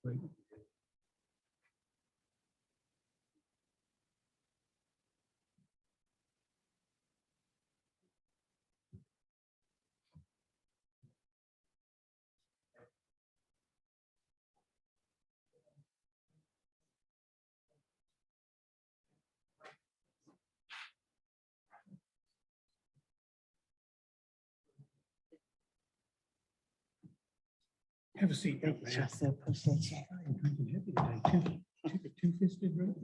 Right. Have a seat. Young man. Appreciate you. I'm drinking heavy today, too. Two-fisted, right?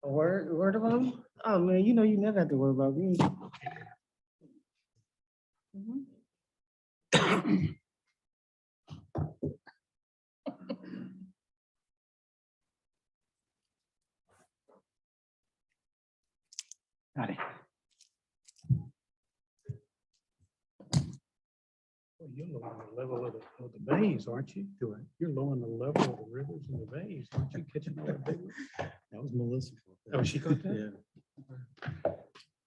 A word about them? Oh man, you know you never have to worry about me. Got it. Well, you're lowering the level of the bays, aren't you? You're lowering the level of the rivers and the bays, aren't you? Catching all that big one? That was Melissa. Oh, she caught that? Yeah.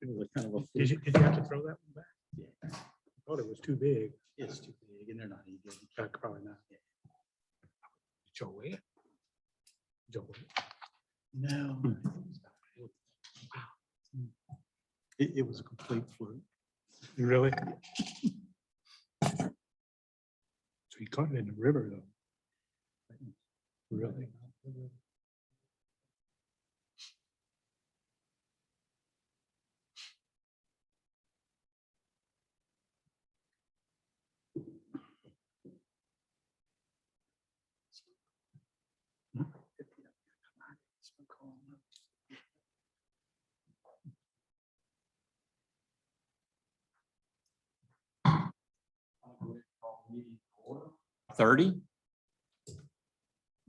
It was a kind of a. Did you have to throw that one back? Yeah. I thought it was too big. It's too big and they're not any good. Probably not. Joe Wade? Joe Wade? No. It was a complete fluke. Really? So he caught it in the river though. Really?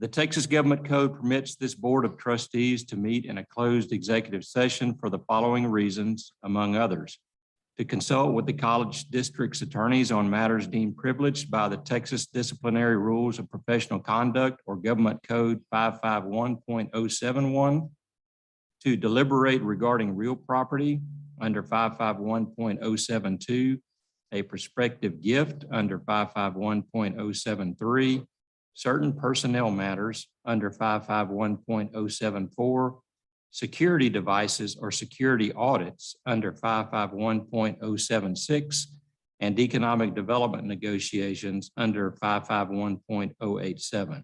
The Texas Government Code permits this Board of Trustees to meet in a closed executive session for the following reasons, among others: to consult with the college district's attorneys on matters deemed privileged by the Texas Disciplinary Rules of Professional Conduct or Government Code 551.071, to deliberate regarding real property under 551.072, a prospective gift under 551.073, certain personnel matters under 551.074, security devices or security audits under 551.076, and economic development negotiations under 551.087.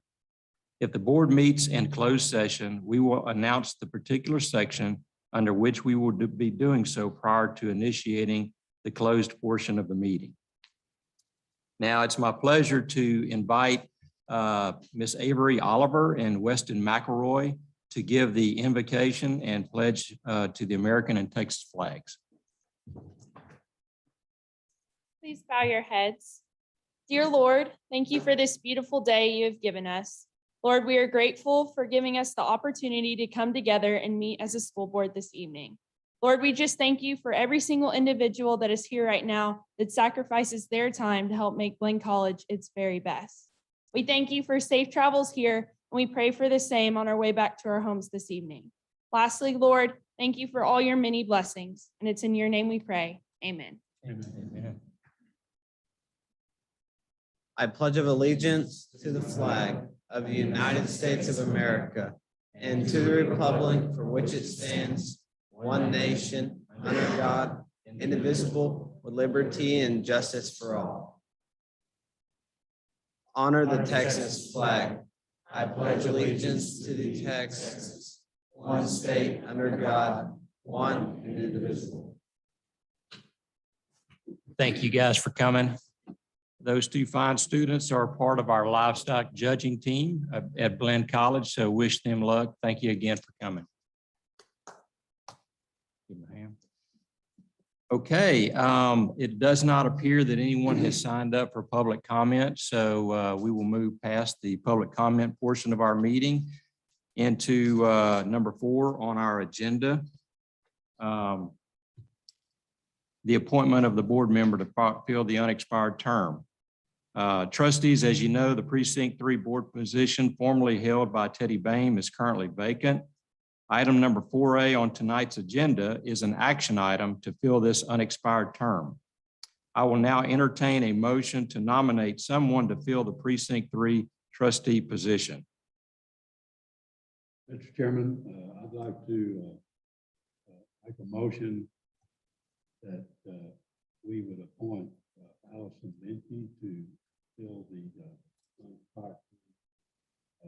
If the board meets in closed session, we will announce the particular section under which we will be doing so prior to initiating the closed portion of the meeting. Now, it's my pleasure to invite Ms. Avery Oliver and Weston McElroy to give the invocation and pledge to the American and Texas flags. Please bow your heads. Dear Lord, thank you for this beautiful day you have given us. Lord, we are grateful for giving us the opportunity to come together and meet as a school board this evening. Lord, we just thank you for every single individual that is here right now that sacrifices their time to help make Blinn College its very best. We thank you for safe travels here, and we pray for the same on our way back to our homes this evening. Lastly, Lord, thank you for all your many blessings, and it's in your name we pray. Amen. Amen. I pledge of allegiance to the flag of the United States of America and to the republic for which it stands, one nation, under God, indivisible, with liberty and justice for all. Honor the Texas flag. I pledge allegiance to the Texas, one state under God, one and indivisible. Thank you guys for coming. Those two fine students are part of our livestock judging team at Blinn College, so wish them luck. Thank you again for coming. Give them a hand. Okay, it does not appear that anyone has signed up for public comment, so we will move past the public comment portion of our meeting into number 4 on our agenda. The appointment of the board member to fill the unexpired term. Trustees, as you know, the Precinct 3 board position formerly held by Teddy Boehm is currently vacant. Item number 4A on tonight's agenda is an action item to fill this unexpired term. I will now entertain a motion to nominate someone to fill the Precinct 3 trustee position. Mr. Chairman, I'd like to make a motion that we would appoint Allison Benke to fill the unexpired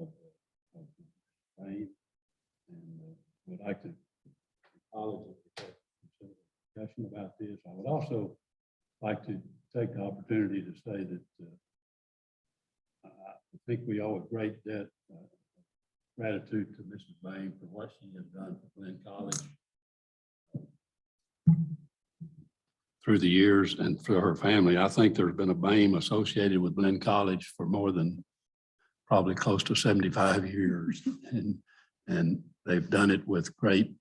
of Bain, and would like to college discussion about this. I would also like to take the opportunity to say that I think we owe a great debt, gratitude to Mrs. Bain for what she has done for Blinn College through the years, and for her family. I think there's been a BAME associated with Blinn College for more than probably close to 75 years. And they've done it with great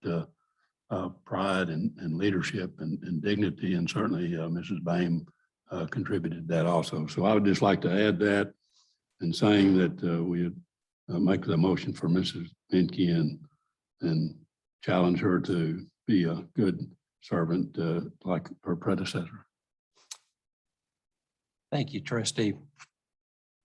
pride and leadership and dignity. And certainly Mrs. BAME contributed that also. So I would just like to add that and saying that we would make the motion for Mrs. Benke and challenge her to be a good servant like her predecessor. Thank you, Trustee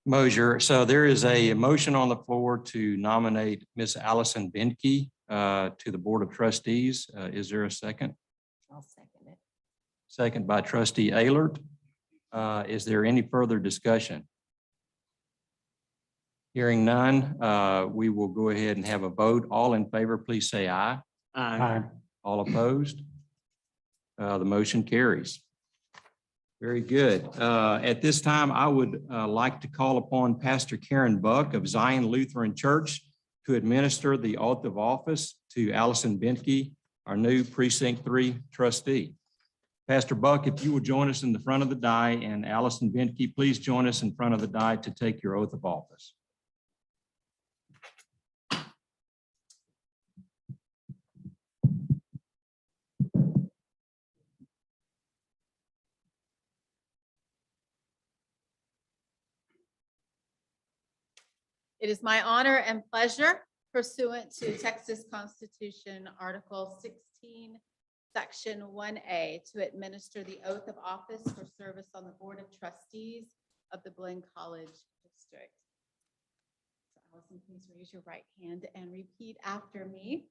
Mosier. So there is a motion on the floor to nominate Ms. Allison Benke to the Board of Trustees. Is there a second? I'll second it. Second by Trustee Aylert. Is there any further discussion? Hearing none, we will go ahead and have a vote. All in favor, please say aye. Aye. All opposed? The motion carries. Very good. At this time, I would like to call upon Pastor Karen Buck of Zion Lutheran Church to administer the oath of office to Allison Benke, our new Precinct 3 trustee. Pastor Buck, if you will join us in the front of the die, and Allison Benke, please join us in front of the die to take your oath of office. It is my honor and pleasure, pursuant to Texas Constitution, Article 16, Section 1A, to administer the oath of office for service on the Board of Trustees of the Blinn College District. So Allison, please raise your right hand and repeat after me.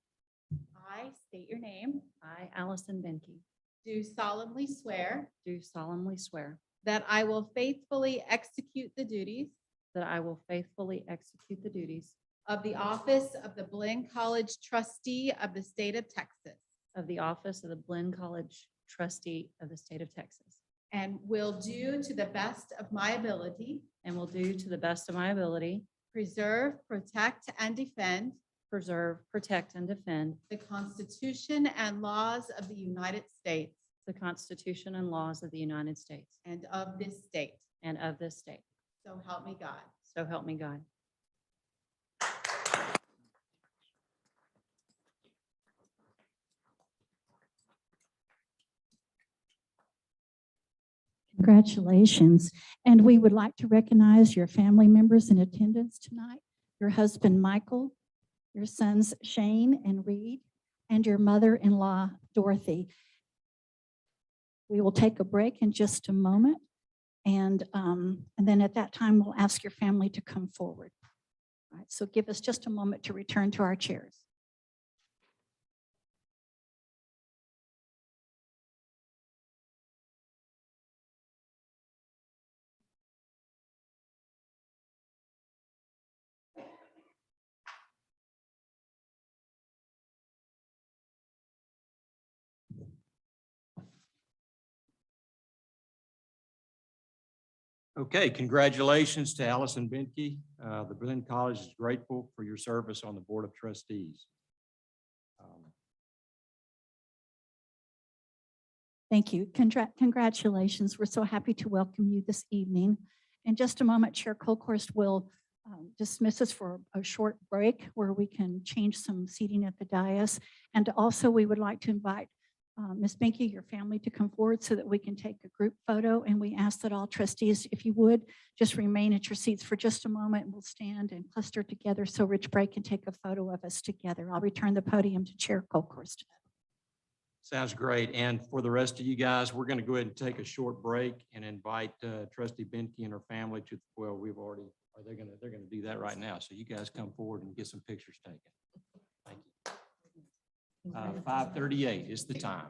I state your name. I, Allison Benke, Do solemnly swear do solemnly swear that I will faithfully execute the duties that I will faithfully execute the duties of the office of the Blinn College Trustee of the State of Texas, of the office of the Blinn College Trustee of the State of Texas, and will do to the best of my ability and will do to the best of my ability preserve, protect, and defend preserve, protect, and defend the Constitution and laws of the United States, the Constitution and laws of the United States and of this state. and of this state. So help me God. So help me God. Congratulations. And we would like to recognize your family members in attendance tonight, your husband, Michael, your sons, Shane and Reed, and your mother-in-law, Dorothy. We will take a break in just a moment. And then at that time, we'll ask your family to come forward. All right, so give us just a moment to return to our chairs. Okay, congratulations to Allison Benke. The Blinn College is grateful for your service on the Board of Trustees. Thank you. Congratulations. We're so happy to welcome you this evening. In just a moment, Chair Colkhorst will dismiss us for a short break where we can change some seating at the dais. And also, we would like to invite Ms. Benke, your family, to come forward so that we can take a group photo. And we ask that all trustees, if you would, just remain at your seats for just a moment. We'll stand and cluster together so Rich Bray can take a photo of us together. I'll return the podium to Chair Colkhorst. Sounds great. And for the rest of you guys, we're going to go ahead and take a short break and invite Trustee Benke and her family to, well, they're going to do that right now. So you guys come forward and get some pictures taken. Thank you. 5:38 is the time.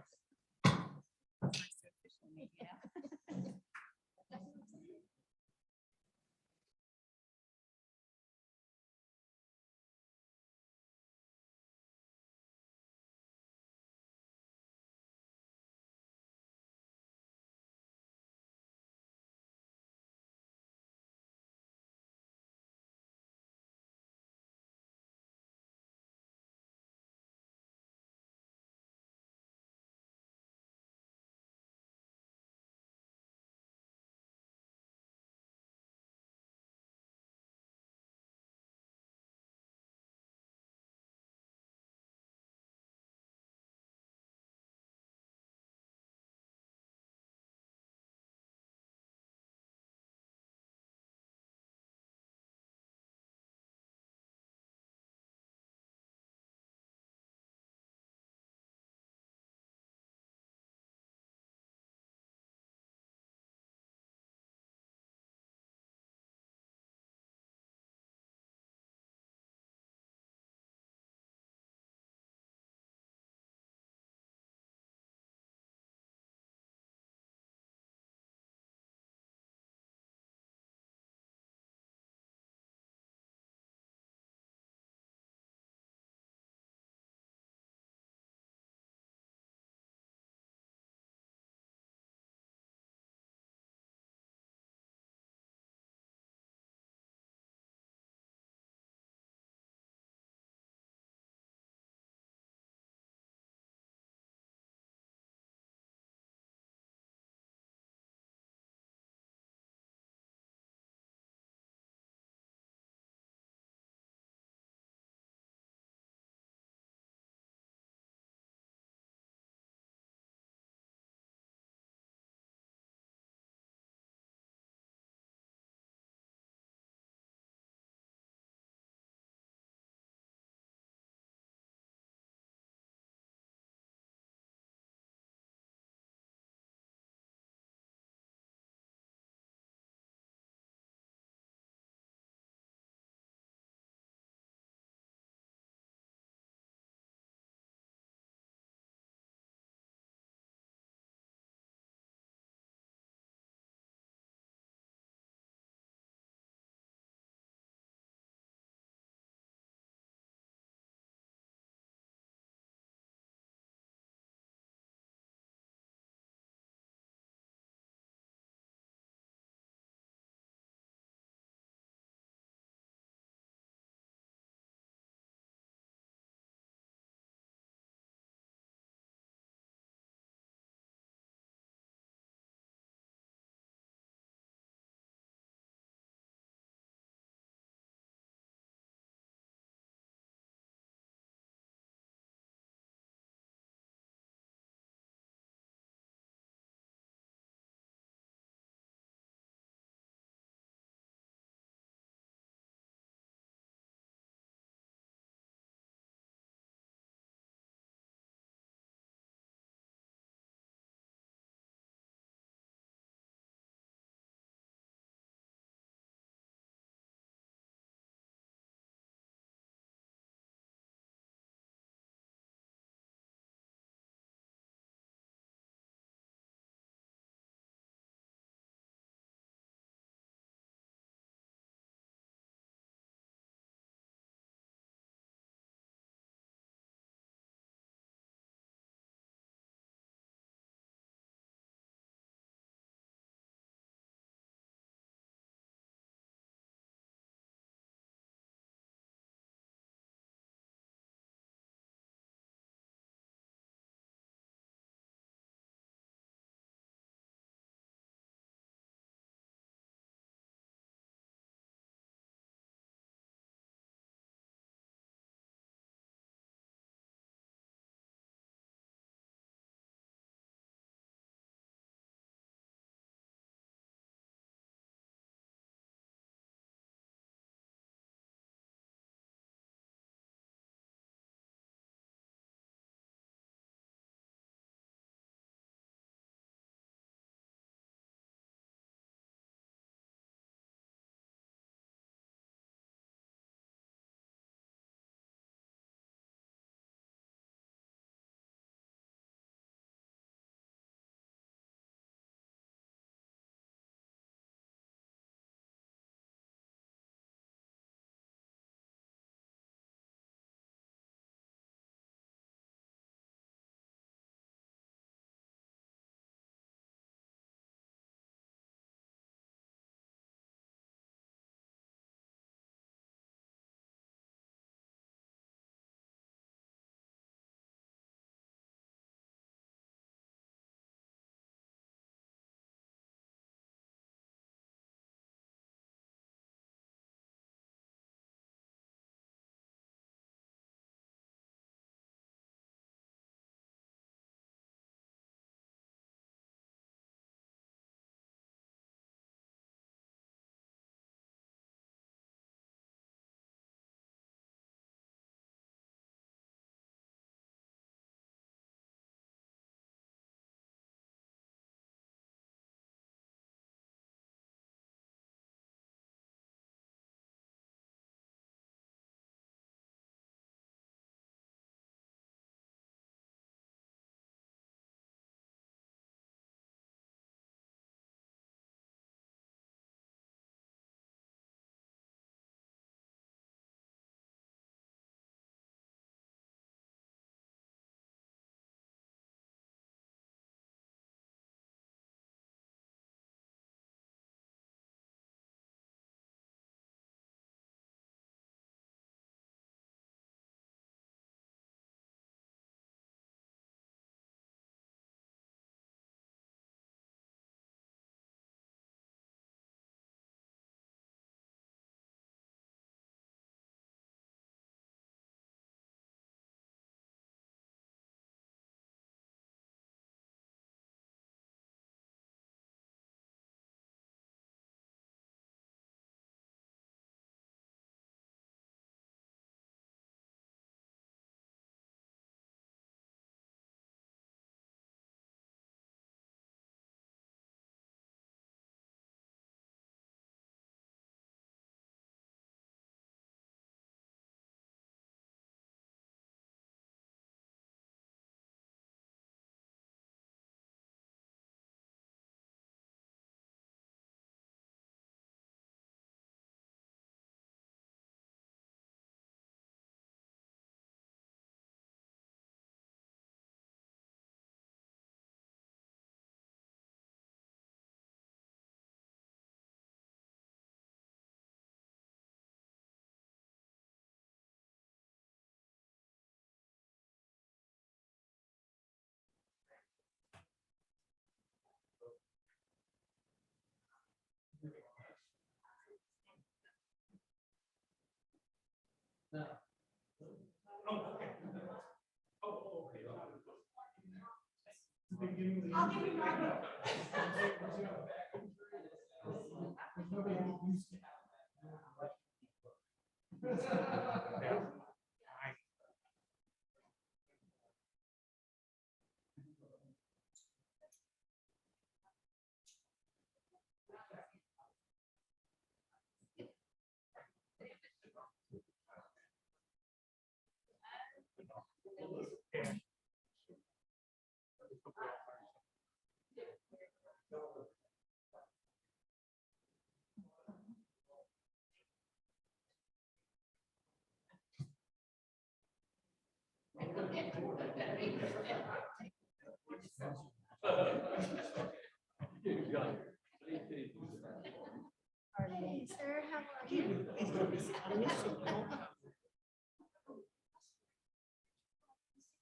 Sir, how are you?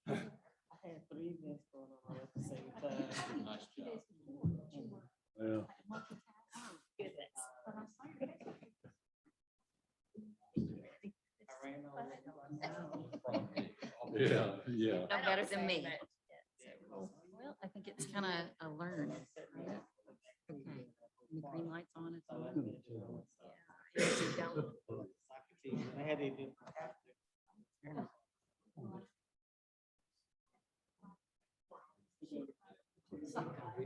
I had 3 events going on at the same time. Well, I ran over. yeah. No better than me. Well, I think it's kind of a learn. Right? Okay. The green light's on. It's on. Yeah. If you don't- I had to do.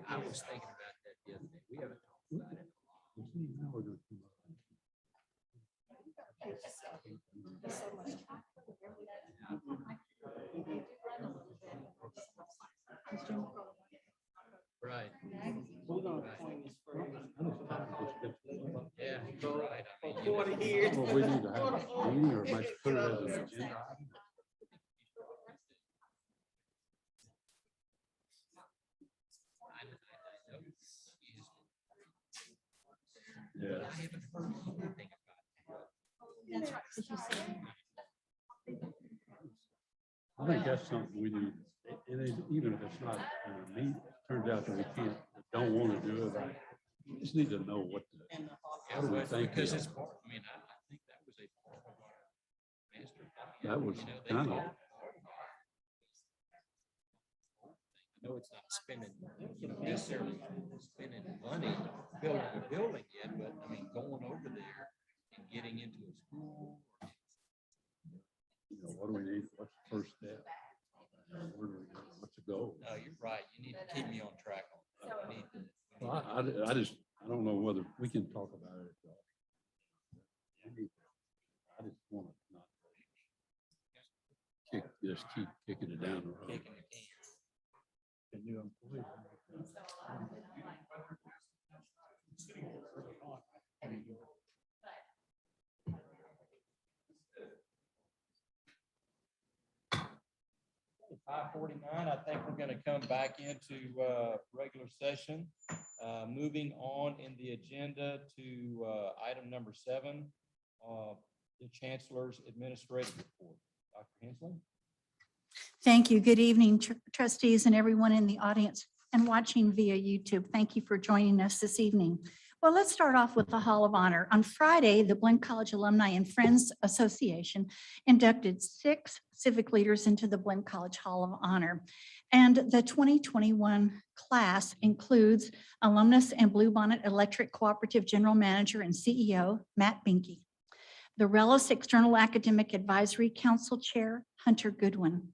I was thinking about that the other day. We haven't talked about it. Right. We're gonna coin this phrase. Yeah, you're right. I mean, 40 years. Well, we need to have a meeting or might put it as an agenda item. Yeah. I haven't heard anything about That's right. 'Cause you said- I think that's something we need, and even if it's not, meet, turns out that we can't, don't want to do it, we just need to know what the, Yeah, what do we but think? because it's part, I mean, I think that was a part of our master plan. That was You know, they kind did. of, I know it's not spending, necessarily spending money building a building yet, but I mean, going over there and getting into a school. what do we need? What's the first step? Where do we go? What's the goal? No, you're right. You need to keep me on track on that. We need to- Well, I don't know whether we can talk about it. I just want to not just keep kicking it down the road. Kicking the can. The new employee. At 5:49, I think we're going to come back into regular session. Moving on in the agenda to item number 7, the Chancellor's Administrative Report. Dr. Hensley? Thank you. Good evening, trustees and everyone in the audience and watching via YouTube. Thank you for joining us this evening. Well, let's start off with the Hall of Honor. On Friday, the Blinn College Alumni and Friends Association inducted 6 civic leaders into the Blinn College Hall of Honor. And the 2021 class includes alumnus and Bluebonnet Electric Cooperative General Manager and CEO, Matt Binke. The RELIS External Academic Advisory Council Chair, Hunter Goodwin.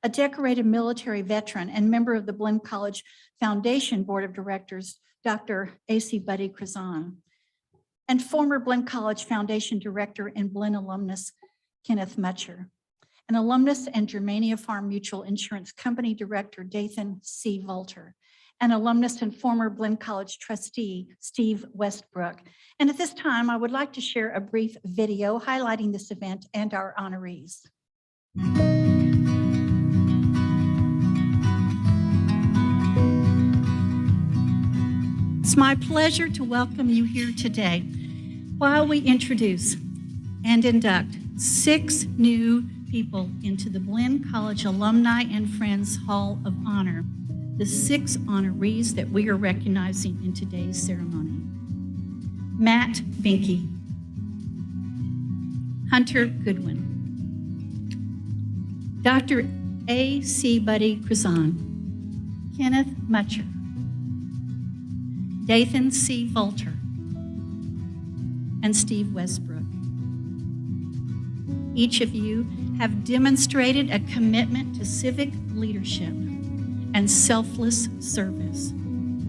A decorated military veteran and member of the Blinn College Foundation Board of Directors, Dr. A.C. Buddy Krazan, and former Blinn College Foundation Director and Blinn alumnus, Kenneth Mutcher, an alumnus and Germania Farm Mutual Insurance Company Director, Dathan C. Volter, an alumnus and former Blinn College trustee, Steve Westbrook. And at this time, I would like to share a brief video highlighting this event and our honorees. It's my pleasure to welcome you here today while we introduce and induct 6 new people into the Blinn College Alumni and Friends Hall of Honor, the 6 honorees that we are recognizing in today's ceremony. Matt Binke, Hunter Goodwin, Dr. A.C. Buddy Krazan, Kenneth Mutcher, Dathan C. Volter, and Steve Westbrook. Each of you have demonstrated a commitment to civic leadership and selfless service.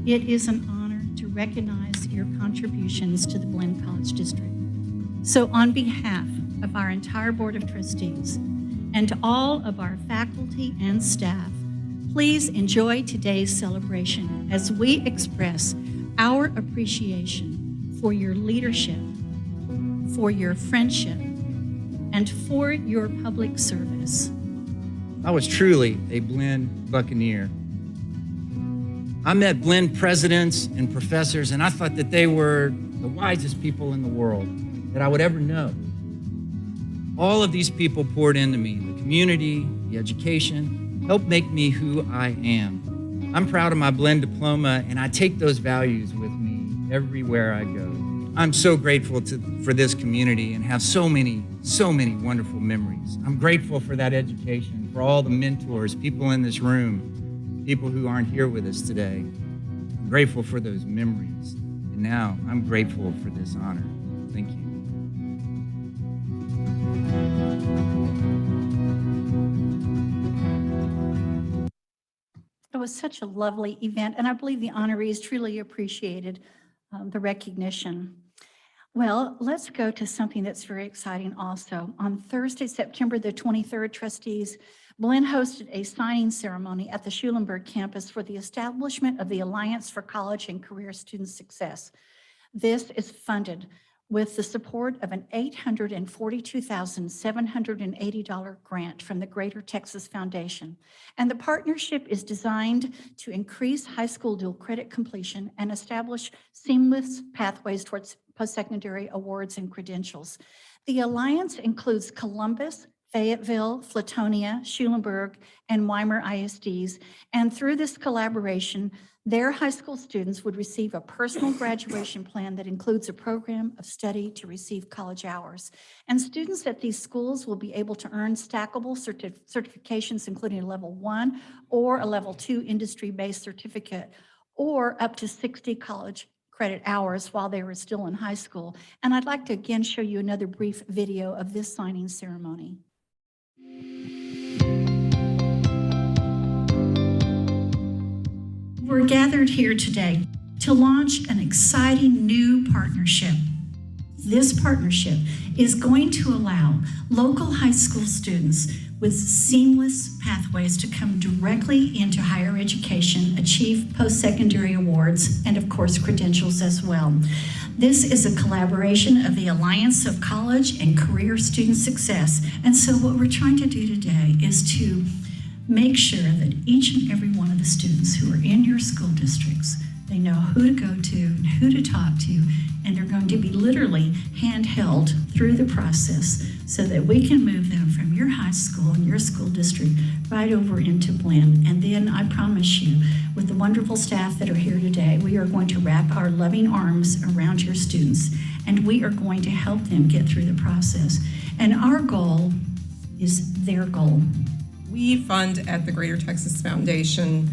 It is an honor to recognize your contributions to the Blinn College District. So on behalf of our entire Board of Trustees and to all of our faculty and staff, please enjoy today's celebration as we express our appreciation for your leadership, for your friendship, and for your public service. I was truly a Blinn Buccaneer. I met Blinn presidents and professors, and I thought that they were the wisest people in the world that I would ever know. All of these people poured into me, the community, the education, helped make me who I am. I'm proud of my Blinn diploma, and I take those values with me everywhere I go. I'm so grateful for this community and have so many wonderful memories. I'm grateful for that education, for all the mentors, people in this room, people who aren't here with us today. I'm grateful for those memories. And now I'm grateful for this honor. Thank you. It was such a lovely event, and I believe the honorees truly appreciated the recognition. Well, let's go to something that's very exciting also. On Thursday, September the 23rd, trustees, Blinn hosted a signing ceremony at the Schulenberg campus for the establishment of the Alliance for College and Career Student Success. This is funded with the support of an $842,780 grant from the Greater Texas Foundation. And the partnership is designed to increase high school dual credit completion and establish seamless pathways towards post-secondary awards and credentials. The Alliance includes Columbus, Fayetteville, Flatonia, Schulenberg, and Weimar ISDs. And through this collaboration, their high school students would receive a personal graduation plan that includes a program of study to receive college hours. And students at these schools will be able to earn stackable certifications, including a level 1 or a level 2 industry-based certificate, or up to 60 college credit hours while they were still in high school. And I'd like to again show you another brief video of this signing ceremony. We're gathered here today to launch an exciting new partnership. This partnership is going to allow local high school students with seamless pathways to come directly into higher education, achieve post-secondary awards, and of course, credentials as well. This is a collaboration of the Alliance of College and Career Student Success. And so what we're trying to do today is to make sure that each and every one of the students who are in your school districts, they know who to go to and who to talk to, and they're going to be literally handheld through the process so that we can move them from your high school and your school district right over into Blinn. And then I promise you, with the wonderful staff that are here today, we are going to wrap our loving arms around your students, and we are going to help them get through the process. And our goal is their goal. We fund at the Greater Texas Foundation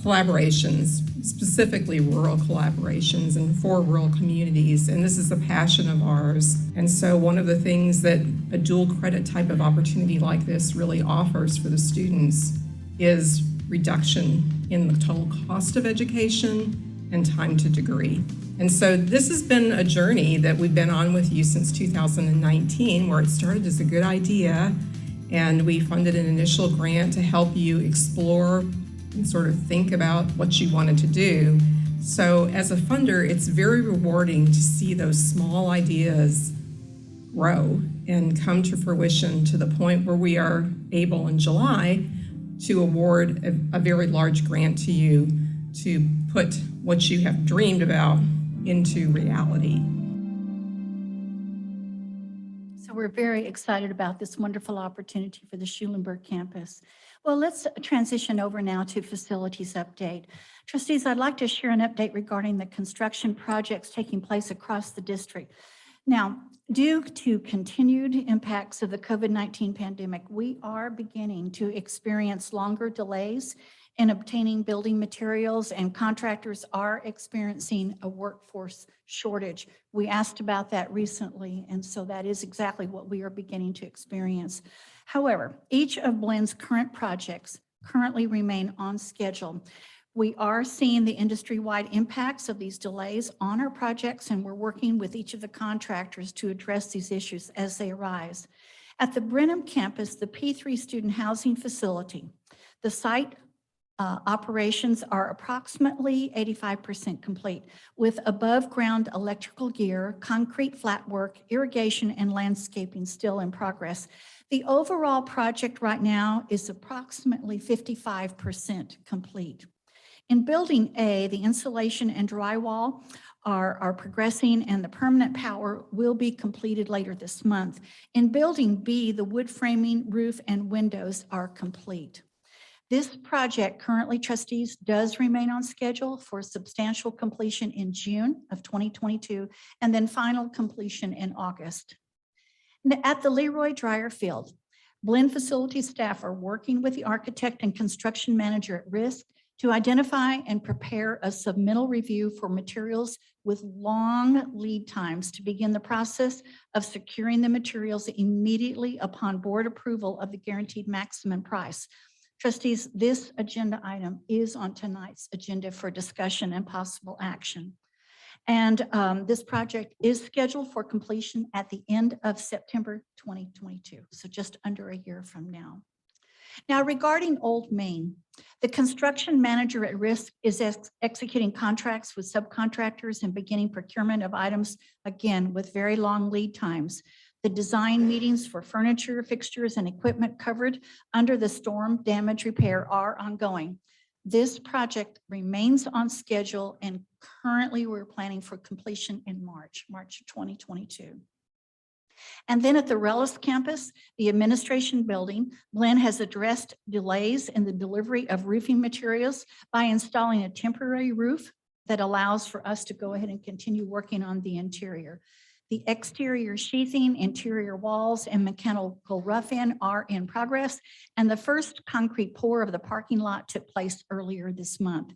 collaborations, specifically rural collaborations and for rural communities, and this is a passion of ours. And so one of the things that a dual credit type of opportunity like this really offers for the students is reduction in the total cost of education and time to degree. And so this has been a journey that we've been on with you since 2019, where it started as a good idea, and we funded an initial grant to help you explore and sort of think about what you wanted to do. So as a funder, it's very rewarding to see those small ideas grow and come to fruition to the point where we are able in July to award a very large grant to you to put what you have dreamed about into reality. So we're very excited about this wonderful opportunity for the Schulenberg campus. Well, let's transition over now to facilities update. Trustees, I'd like to share an update regarding the construction projects taking place across the district. Now, due to continued impacts of the COVID-19 pandemic, we are beginning to experience longer delays in obtaining building materials, and contractors are experiencing a workforce shortage. We asked about that recently, and so that is exactly what we are beginning to experience. However, each of Blinn's current projects currently remain on schedule. We are seeing the industry-wide impacts of these delays on our projects, and we're working with each of the contractors to address these issues as they arise. At the Brenham campus, the P3 student housing facility, the site operations are approximately 85% complete with above-ground electrical gear, concrete flat work, irrigation, and landscaping still in progress. The overall project right now is approximately 55% complete. In Building A, the insulation and drywall are progressing, and the permanent power will be completed later this month. In Building B, the wood framing, roof, and windows are complete. This project currently, Trustees, does remain on schedule for substantial completion in June of 2022, and then final completion in August. At the Leroy Dryer Field, Blinn facility staff are working with the architect and construction manager at risk to identify and prepare a submittal review for materials with long lead times to begin the process of securing the materials immediately upon board approval of the guaranteed maximum price. Trustees, this agenda item is on tonight's agenda for discussion and possible action. And this project is scheduled for completion at the end of September 2022, so just under a year from now. Now, regarding Old Main, the construction manager at risk is executing contracts with subcontractors and beginning procurement of items, again, with very long lead times. The design meetings for furniture, fixtures, and equipment covered under the storm damage repair are ongoing. This project remains on schedule, and currently we're planning for completion in March of 2022. And then at the Rellis campus, the administration building, Blinn has addressed delays in the delivery of roofing materials by installing a temporary roof that allows for us to go ahead and continue working on the interior. The exterior sheathing, interior walls, and mechanical rough-in are in progress, and the first concrete pour of the parking lot took place earlier this month.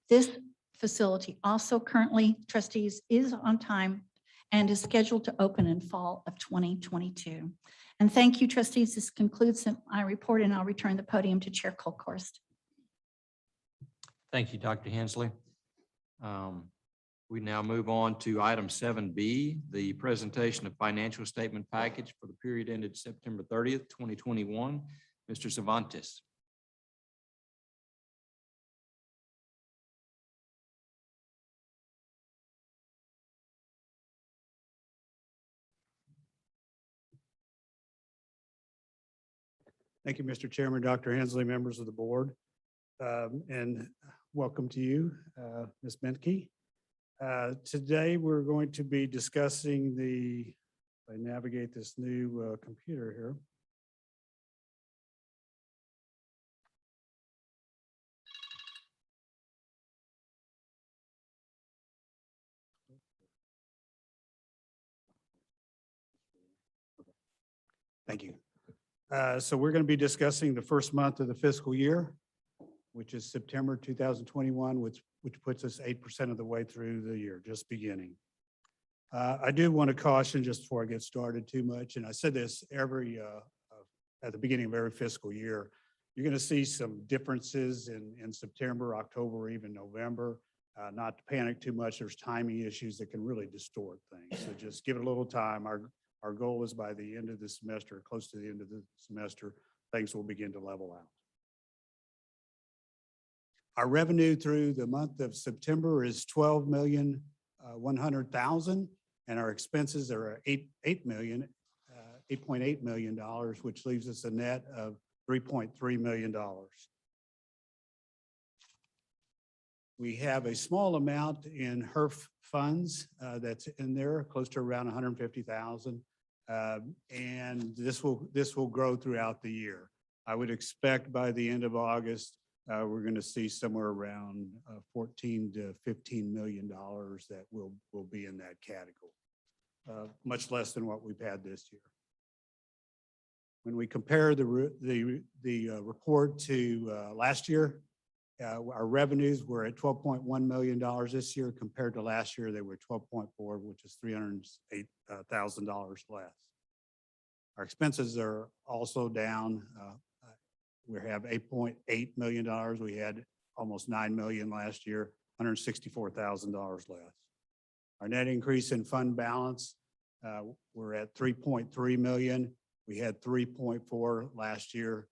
This facility also currently, Trustees, is on time and is scheduled to open in fall of 2022. And thank you, Trustees. This concludes my report, and I'll return the podium to Chair Colkhorst. Thank you, Dr. Hensley. We now move on to item 7B, the presentation of financial statement package for the period ended September 30th, 2021. Mr. Cervantes. Thank you, Mr. Chairman, Dr. Hensley, members of the board, and welcome to you, Ms. Menke. Today, we're going to be discussing if I navigate this new computer here. Thank you. So we're going to be discussing the first month of the fiscal year, which is September 2021, which puts us 8% of the way through the year, just beginning. I do want to caution just before I get started too much, and I said this at the beginning of every fiscal year, you're going to see some differences in September, October, or even November. Not to panic too much. There's timing issues that can really distort things. So just give it a little time. Our goal is by the end of the semester, close to the end of the semester, things will begin to level out. Our revenue through the month of September is $12,100,000, and our expenses are $8.8 million, which leaves us a net of $3.3 million. We have a small amount in HERF funds that's in there, close to around $150,000, and this will grow throughout the year. I would expect by the end of August, we're going to see somewhere around $14 to $15 million that will be in that category, much less than what we've had this year. When we compare the report to last year, Our revenues were at $12.1 million this year. Compared to last year, they were 12.4, which is $308,000 less. Our expenses are also down. We have $8.8 million. We had almost $9 million last year, $164,000 less. Our net increase in fund balance, we're at $3.3 million. We had 3.4 last year.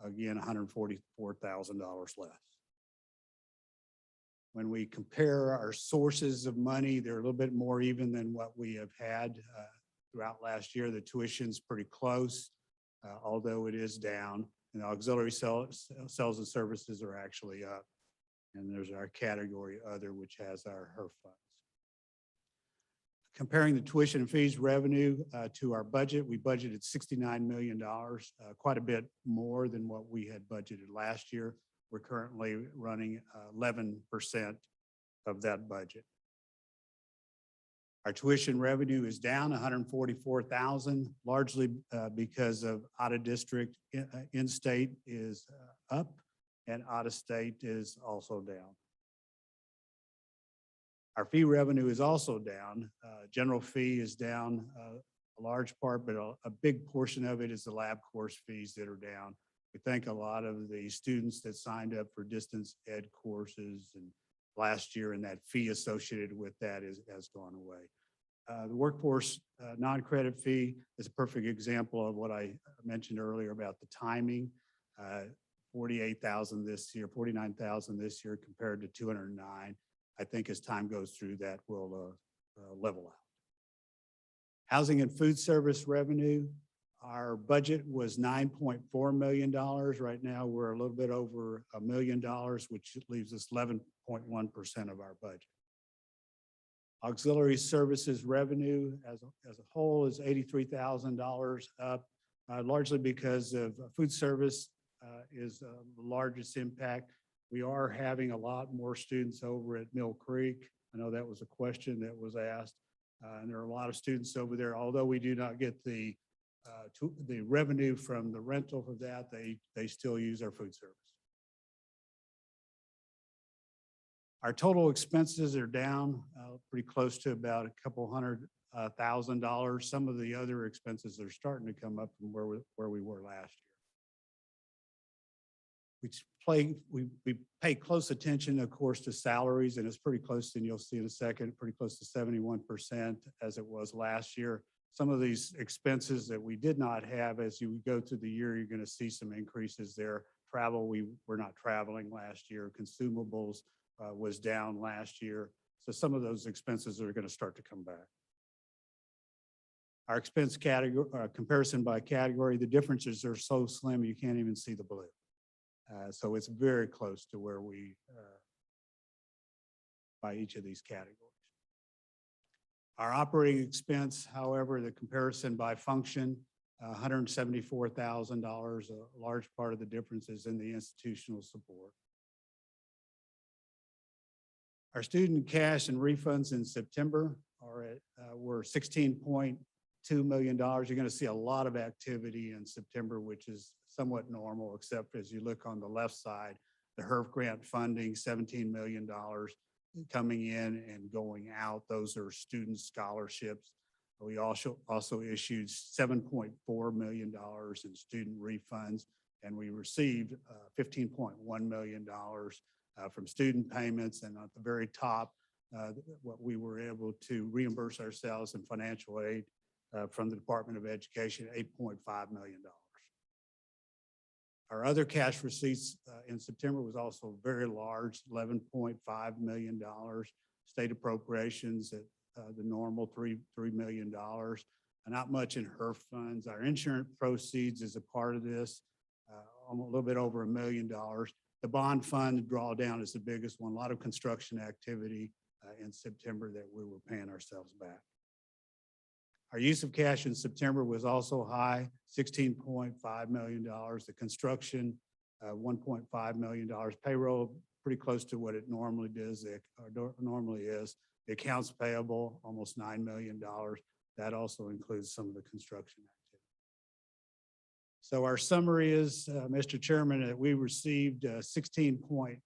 Again, $144,000 less. When we compare our sources of money, they're a little bit more even than what we have had throughout last year. The tuition's pretty close, although it is down. And auxiliary sales and services are actually up. And there's our category other, which has our HERF funds. Comparing the tuition and fees revenue to our budget, we budgeted $69 million, quite a bit more than what we had budgeted last year. We're currently running 11% of that budget. Our tuition revenue is down $144,000, largely because of out of district. In-state is up and out of state is also down. Our fee revenue is also down. General fee is down a large part, but a big portion of it is the lab course fees that are down. We thank a lot of the students that signed up for distance ed courses and last year, and that fee associated with that has gone away. The workforce non-credit fee is a perfect example of what I mentioned earlier about the timing. 48,000 this year, 49,000 this year compared to 209. I think as time goes through that will level out. Housing and food service revenue, our budget was $9.4 million. Right now we're a little bit over $1 million, which leaves us 11.1% of our budget. Auxiliary services revenue as a whole is $83,000 up, largely because of food service is the largest impact. We are having a lot more students over at Mill Creek. I know that was a question that was asked. And there are a lot of students over there. Although we do not get the revenue from the rental for that, they still use our food service. Our total expenses are down pretty close to about a couple $100,000. Some of the other expenses are starting to come up from where we were last year. We pay close attention, of course, to salaries, and it's pretty close, and you'll see in a second, pretty close to 71% as it was last year. Some of these expenses that we did not have as you go through the year, you're going to see some increases there. Travel, we were not traveling last year. Consumables was down last year. So some of those expenses are going to start to come back. Our expense category, comparison by category, the differences are so slim you can't even see the blue. So it's very close to where we, by each of these categories. Our operating expense, however, the comparison by function, $174,000, a large part of the difference is in the institutional support. Our student cash and refunds in September were $16.2 million. You're going to see a lot of activity in September, which is somewhat normal, except as you look on the left side, the HERF grant funding, $17 million coming in and going out. Those are student scholarships. We also issued $7.4 million in student refunds, and we received $15.1 million from student payments. And at the very top, what we were able to reimburse ourselves in financial aid from the Department of Education, $8.5 million. Our other cash receipts in September was also very large, $11.5 million. State appropriations at the normal $3 million. Not much in HERF funds. Our insurance proceeds is a part of this, a little bit over $1 million. The bond fund drawdown is the biggest one. A lot of construction activity in September that we were paying ourselves back. Our use of cash in September was also high, $16.5 million. The construction, $1.5 million. Payroll, pretty close to what it normally is. The accounts payable, almost $9 million. That also includes some of the construction activity. So our summary is, Mr. Chairman, that we received $16.2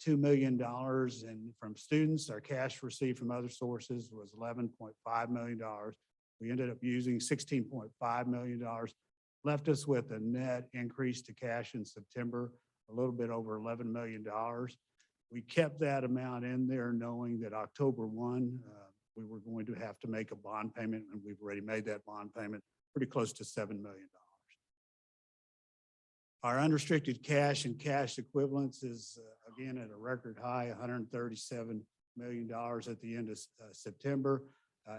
$2 million and from students. Our cash received from other sources was $11.5 million. We ended up using $16.5 million, left us with a net increase to cash in September, a little bit over $11 million. We kept that amount in there knowing that October 1, we were going to have to make a bond payment, and we've already made that bond payment, pretty close to $7 million. Our unrestricted cash and cash equivalents is again at a record high, $137 million at the end of September.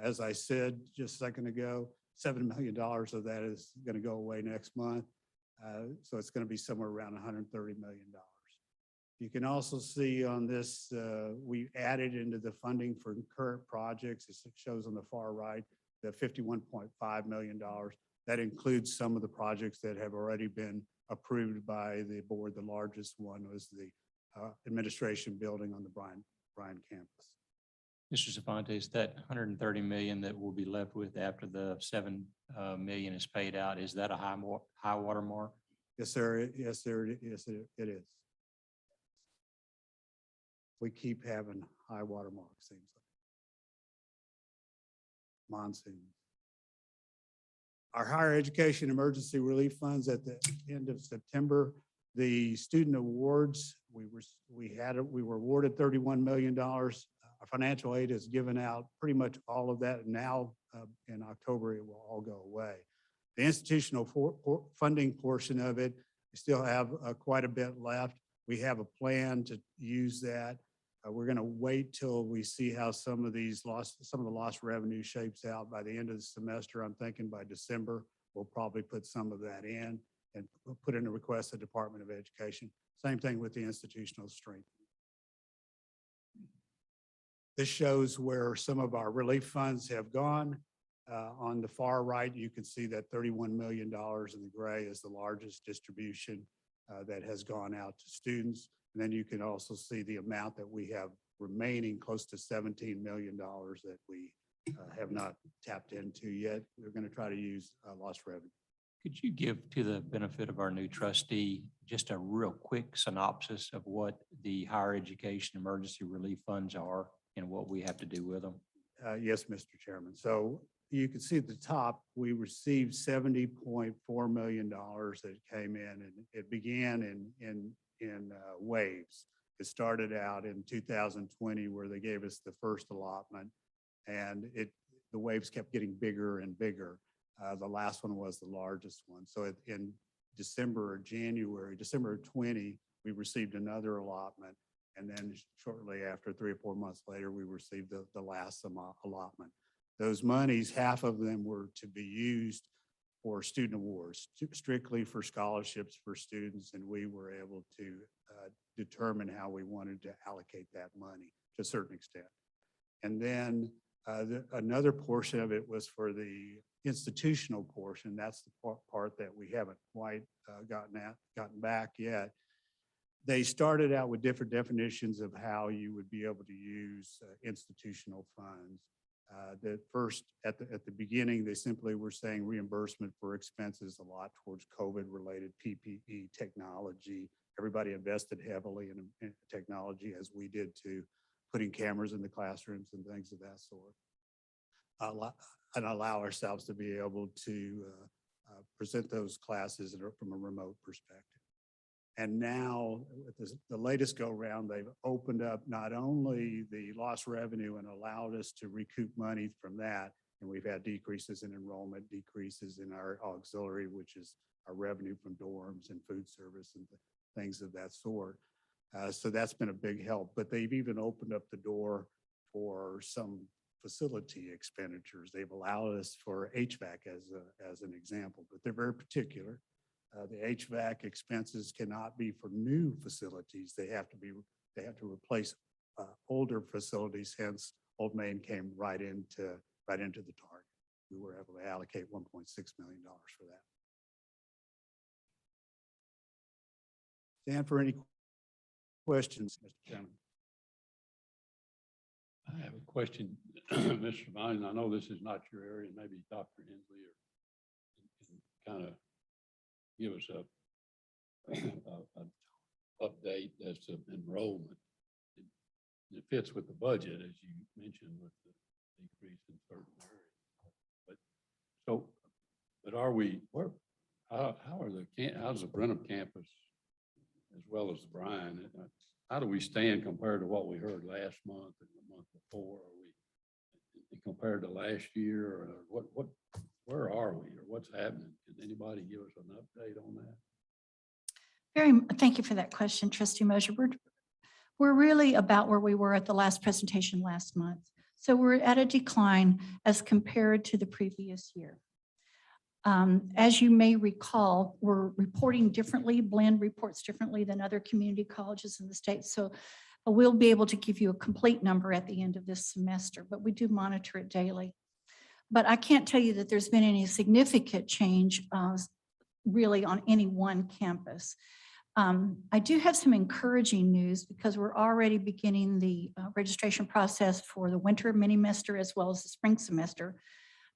As I said just a second ago, $7 million of that is going to go away next month. So it's going to be somewhere around $130 million. You can also see on this, we added into the funding for current projects, as it shows on the far right, the $51.5 million. That includes some of the projects that have already been approved by the board. The largest one was the administration building on the Bryan campus. Mr. Cervantes, that 130 million that we'll be left with after the 7 million is paid out, is that a high water mark? Yes, sir. Yes, sir. Yes, it is. We keep having high water marks, seems like. Monsoon. Our higher education emergency relief funds at the end of September, the student awards, we were awarded $31 million. Our financial aid has given out pretty much all of that. Now in October, it will all go away. The institutional funding portion of it, we still have quite a bit left. We have a plan to use that. We're going to wait till we see how some of the lost revenue shapes out by the end of the semester. I'm thinking by December, we'll probably put some of that in and put in a request to the Department of Education. Same thing with the institutional strength. This shows where some of our relief funds have gone. On the far right, you can see that $31 million in the gray is the largest distribution that has gone out to students. And then you can also see the amount that we have remaining, close to $17 million that we have not tapped into yet. We're going to try to use lost revenue. Could you give, to the benefit of our new trustee, just a real quick synopsis of what the higher education emergency relief funds are and what we have to do with them? Yes, Mr. Chairman. So you can see at the top, we received $70.4 million that came in, and it began in waves. It started out in 2020 where they gave us the first allotment, and the waves kept getting bigger and bigger. The last one was the largest one. So in December of 20, we received another allotment. And then shortly after, 3 or 4 months later, we received the last allotment. Those monies, half of them were to be used for student awards, strictly for scholarships for students. And we were able to determine how we wanted to allocate that money to a certain extent. And then another portion of it was for the institutional portion. That's the part that we haven't quite gotten back yet. They started out with different definitions of how you would be able to use institutional funds. That first, at the beginning, they simply were saying reimbursement for expenses, a lot towards COVID-related PPE technology. Everybody invested heavily in technology, as we did too, putting cameras in the classrooms and things of that sort. And allow ourselves to be able to present those classes from a remote perspective. And now, with the latest go-round, they've opened up not only the lost revenue and allowed us to recoup money from that, and we've had decreases in enrollment, decreases in our auxiliary, which is our revenue from dorms and food service and things of that sort. So that's been a big help, but they've even opened up the door for some facility expenditures. They've allowed us for HVAC as an example, but they're very particular. The HVAC expenses cannot be for new facilities. They have to replace older facilities. Hence, Old Main came right into the target. We were able to allocate $1.6 million for that. Stand for any questions, Mr. Chairman. I have a question, Mr. Vine. I know this is not your area. Maybe Dr. Hensley can kind of give us a update as to enrollment. It fits with the budget, as you mentioned, with the decrease in certain areas. But are we, how are how's the Brenham campus as well as Bryan? How do we stand compared to what we heard last month and the month before? Are we compared to last year, or where are we, or what's happening? Can anybody give us an update on that? Thank you for that question, Trustee Mosier. We're really about where we were at the last presentation last month. So we're at a decline as compared to the previous year. As you may recall, we're reporting differently. Blinn reports differently than other community colleges in the state. So we'll be able to give you a complete number at the end of this semester, but we do monitor it daily. But I can't tell you that there's been any significant change really on any one campus. I do have some encouraging news because we're already beginning the registration process for the winter mini-semester as well as the spring semester.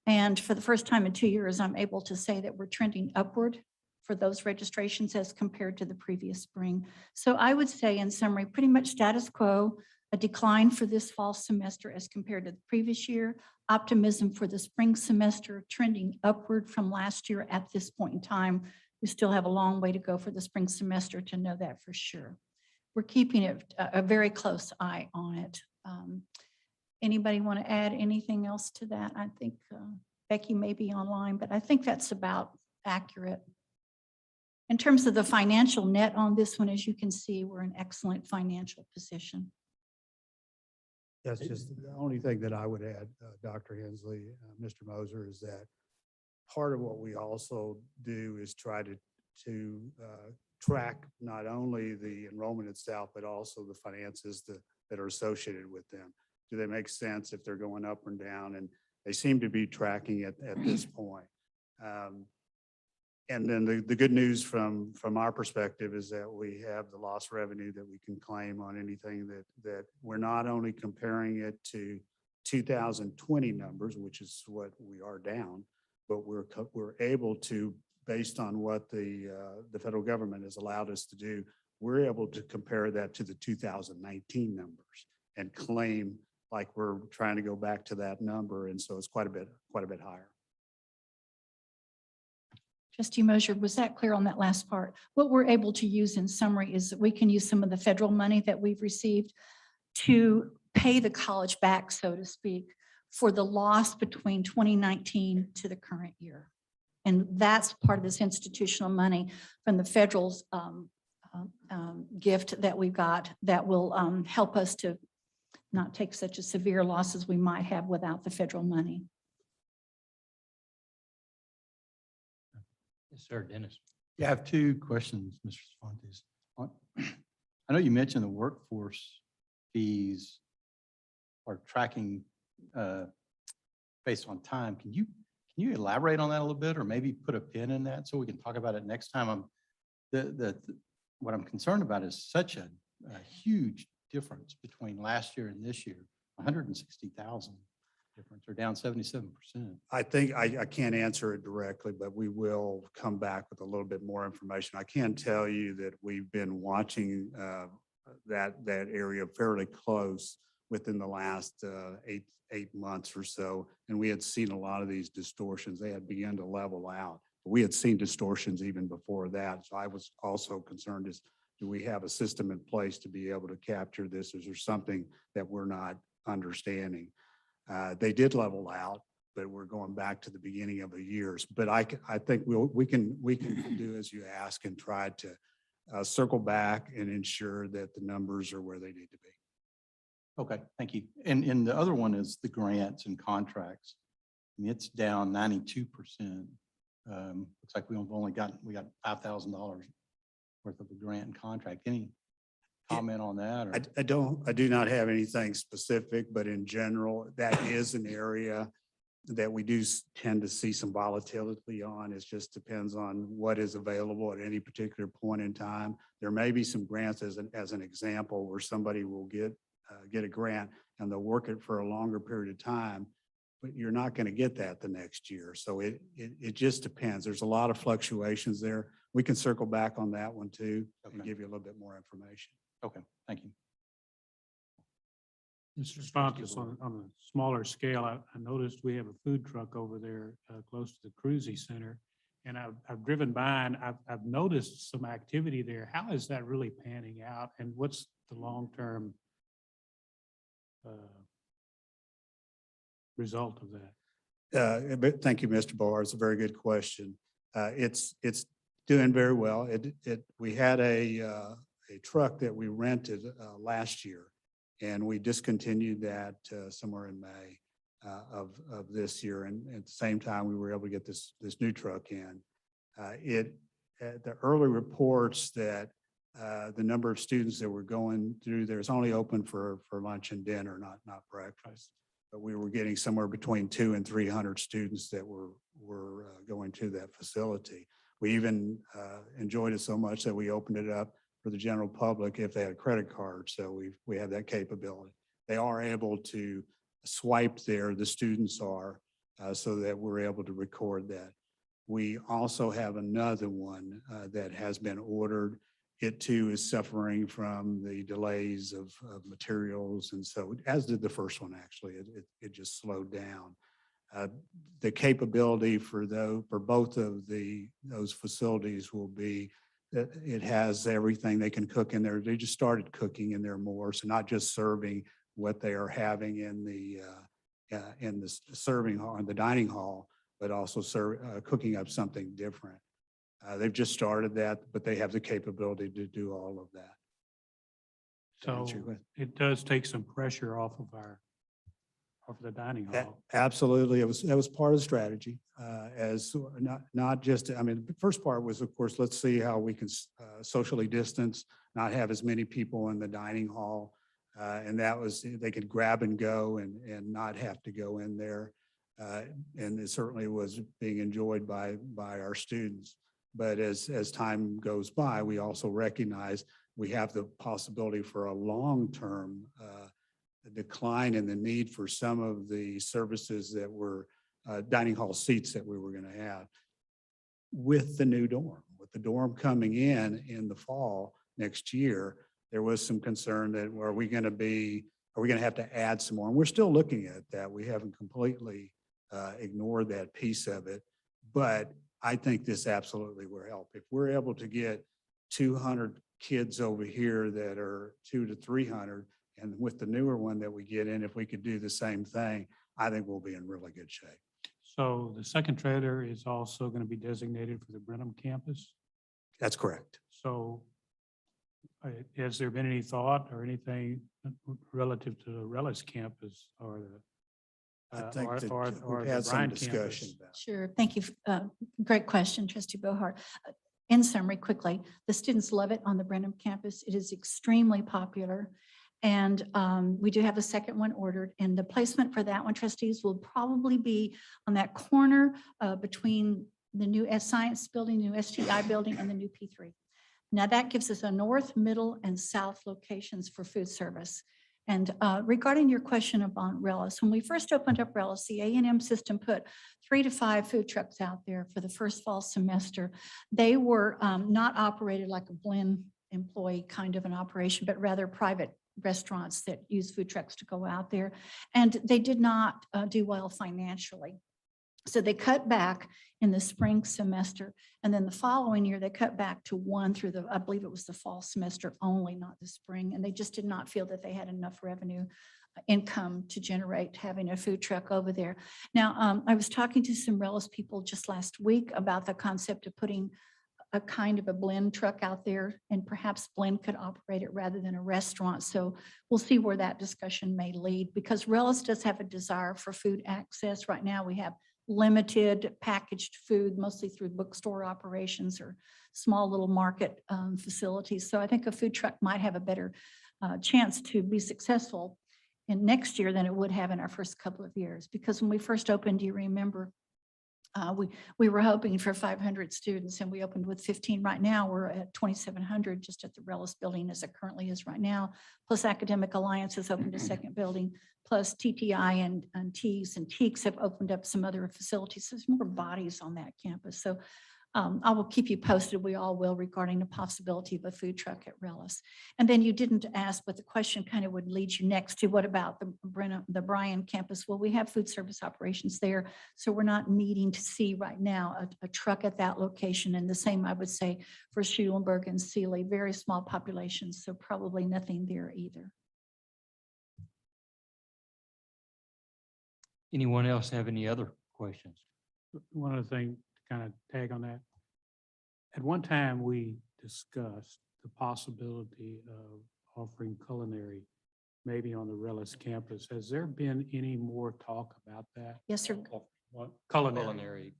And for the first time in 2 years, I'm able to say that we're trending upward for those registrations as compared to the previous spring. So I would say in summary, pretty much status quo, a decline for this fall semester as compared to the previous year, optimism for the spring semester trending upward from last year at this point in time. We still have a long way to go for the spring semester to know that for sure. We're keeping a very close eye on it. Anybody want to add anything else to that? I think Becky may be online, but I think that's about accurate. In terms of the financial net on this one, as you can see, we're in excellent financial position. That's just the only thing that I would add, Dr. Hensley, Mr. Moser, is that part of what we also do is try to track not only the enrollment itself, but also the finances that are associated with them. Do they make sense if they're going up and down? And they seem to be tracking it at this point. And then the good news from our perspective is that we have the lost revenue that we can claim on anything that we're not only comparing it to 2020 numbers, which is what we are down, but we're able to, based on what the federal government has allowed us to do, we're able to compare that to the 2019 numbers and claim like we're trying to go back to that number. And so it's quite a bit higher. Trustee Mosier, was that clear on that last part? What we're able to use in summary is that we can use some of the federal money that we've received to pay the college back, so to speak, for the loss between 2019 to the current year. And that's part of this institutional money from the federal's gift that we got that will help us to not take such a severe loss as we might have without the federal money. Yes, sir, Dennis. Yeah, I have two questions, Mr. Cervantes. I know you mentioned the workforce fees are tracking based on time. Can you elaborate on that a little bit, or maybe put a pin in that so we can talk about it next time? What I'm concerned about is such a huge difference between last year and this year. 160,000 difference, or down 77%. I think I can't answer it directly, but we will come back with a little bit more information. I can tell you that we've been watching that area fairly close within the last eight months or so, and we had seen a lot of these distortions. They had begun to level out. We had seen distortions even before that, so I was also concerned is, do we have a system in place to be able to capture this? Is there something that we're not understanding? They did level out, but we're going back to the beginning of the years. But I think we can do as you ask and try to circle back and ensure that the numbers are where they need to be. Okay, thank you. And the other one is the grants and contracts. I mean, it's down 92%. Looks like we got $5,000 worth of a grant and contract. Any comment on that? Or? I do not have anything specific, but in general, that is an area that we do tend to see some volatility on. It just depends on what is available at any particular point in time. There may be some grants as an example where somebody will get a grant and they'll work it for a longer period of time. but you're not going to get that the next year. So it just depends. There's a lot of fluctuations there. We can circle back on that one too and Okay. give you a little bit more information. Okay, thank you. Mr. Spontus, on a smaller scale, I noticed we have a food truck over there close to the Cruzy Center. And I've driven by and I've noticed some activity there. How is that really panning out? And what's the long-term result of that? But thank you, Mr. Barr. It's a very good question. It's doing very well. We had a truck that we rented last year, and we discontinued that somewhere in May of this year. And at the same time, we were able to get this new truck in. The early reports that the number of students that were going through there is only open for lunch and dinner, not breakfast. But we were getting somewhere between 200 and 300 students that were going to that facility. We even enjoyed it so much that we opened it up for the general public if they had a credit card. So we have that capability. They are able to swipe there, the students are, so that we're able to record that. We also have another one that has been ordered. It too is suffering from the delays of materials. And so, as did the first one, actually, it just slowed down. The capability for both of those facilities will be that it has everything they can cook in there. They just started cooking in there more. So not just serving what they are having in the serving hall, in the dining hall, but also cooking up something different. They've just started that, but they have the capability to do all of that. So it does take some pressure off of the dining hall. Absolutely. That was part of the strategy. As not just, I mean, the first part was, of course, let's see how we can socially distance, not have as many people in the dining hall. And that was, they could grab and go and not have to go in there. And it certainly was being enjoyed by our students. But as time goes by, we also recognize we have the possibility for a long-term decline in the need for some of the services that were dining hall seats that we were going to have with the new dorm. With the dorm coming in the fall next year, there was some concern that are we going to have to add some more? And we're still looking at that. We haven't completely ignored that piece of it, but I think this absolutely will help. If we're able to get 200 kids over here that are 200 to 300, and with the newer one that we get in, if we could do the same thing, I think we'll be in really good shape. So the second trailer is also going to be designated for the Brenham campus. That's correct. So has there been any thought or anything relative to the Rellis campus or the I think that or we've the had some Bryan discussion campus? about it. Sure. Thank you. Great question, Trustee Bohart. In summary, quickly, the students love it on the Brenham campus. It is extremely popular. And we do have a second one ordered. And the placement for that one, trustees, will probably be on that corner between the new science building, new STI building, and the new P3. Now that gives us a north, middle, and south locations for food service. And regarding your question about Rellis, when we first opened up Rellis, the A&M system put 3 to 5 food trucks out there for the first fall semester. They were not operated like a Blinn employee kind of an operation, but rather private restaurants that use food trucks to go out there. And they did not do well financially. So they cut back in the spring semester. And then the following year, they cut back to 1 through I believe it was the fall semester only, not the spring. And they just did not feel that they had enough revenue income to generate having a food truck over there. Now, I was talking to some Rellis people just last week about the concept of putting a kind of a Blinn truck out there, and perhaps Blinn could operate it rather than a restaurant. So we'll see where that discussion may lead, because Rellis does have a desire for food access. Right now we have limited packaged food, mostly through bookstore operations or small little market facilities. So I think a food truck might have a better chance to be successful in next year than it would have in our first couple of years. Because when we first opened, do you remember, We were hoping for 500 students and we opened with 15. Right now, we're at 2,700 just at the Relish building as it currently is right now. Plus Academic Alliance has opened a second building, plus TTI and TEAS and TEAKS have opened up some other facilities. There's more bodies on that campus. So I will keep you posted. We all will regarding the possibility of a food truck at Relish. And then you didn't ask, but the question kind of would lead you next to what about the Bryan campus? Well, we have food service operations there. So we're not needing to see right now a truck at that location. And the same I would say for Schulenberg and Sealy, very small populations. So probably nothing there either. Anyone else have any other questions? One other thing to kind of tag on that. At one time, we discussed the possibility of offering culinary maybe on the Relish campus. Has there been any more talk about that? Yes, sir. What? Culinary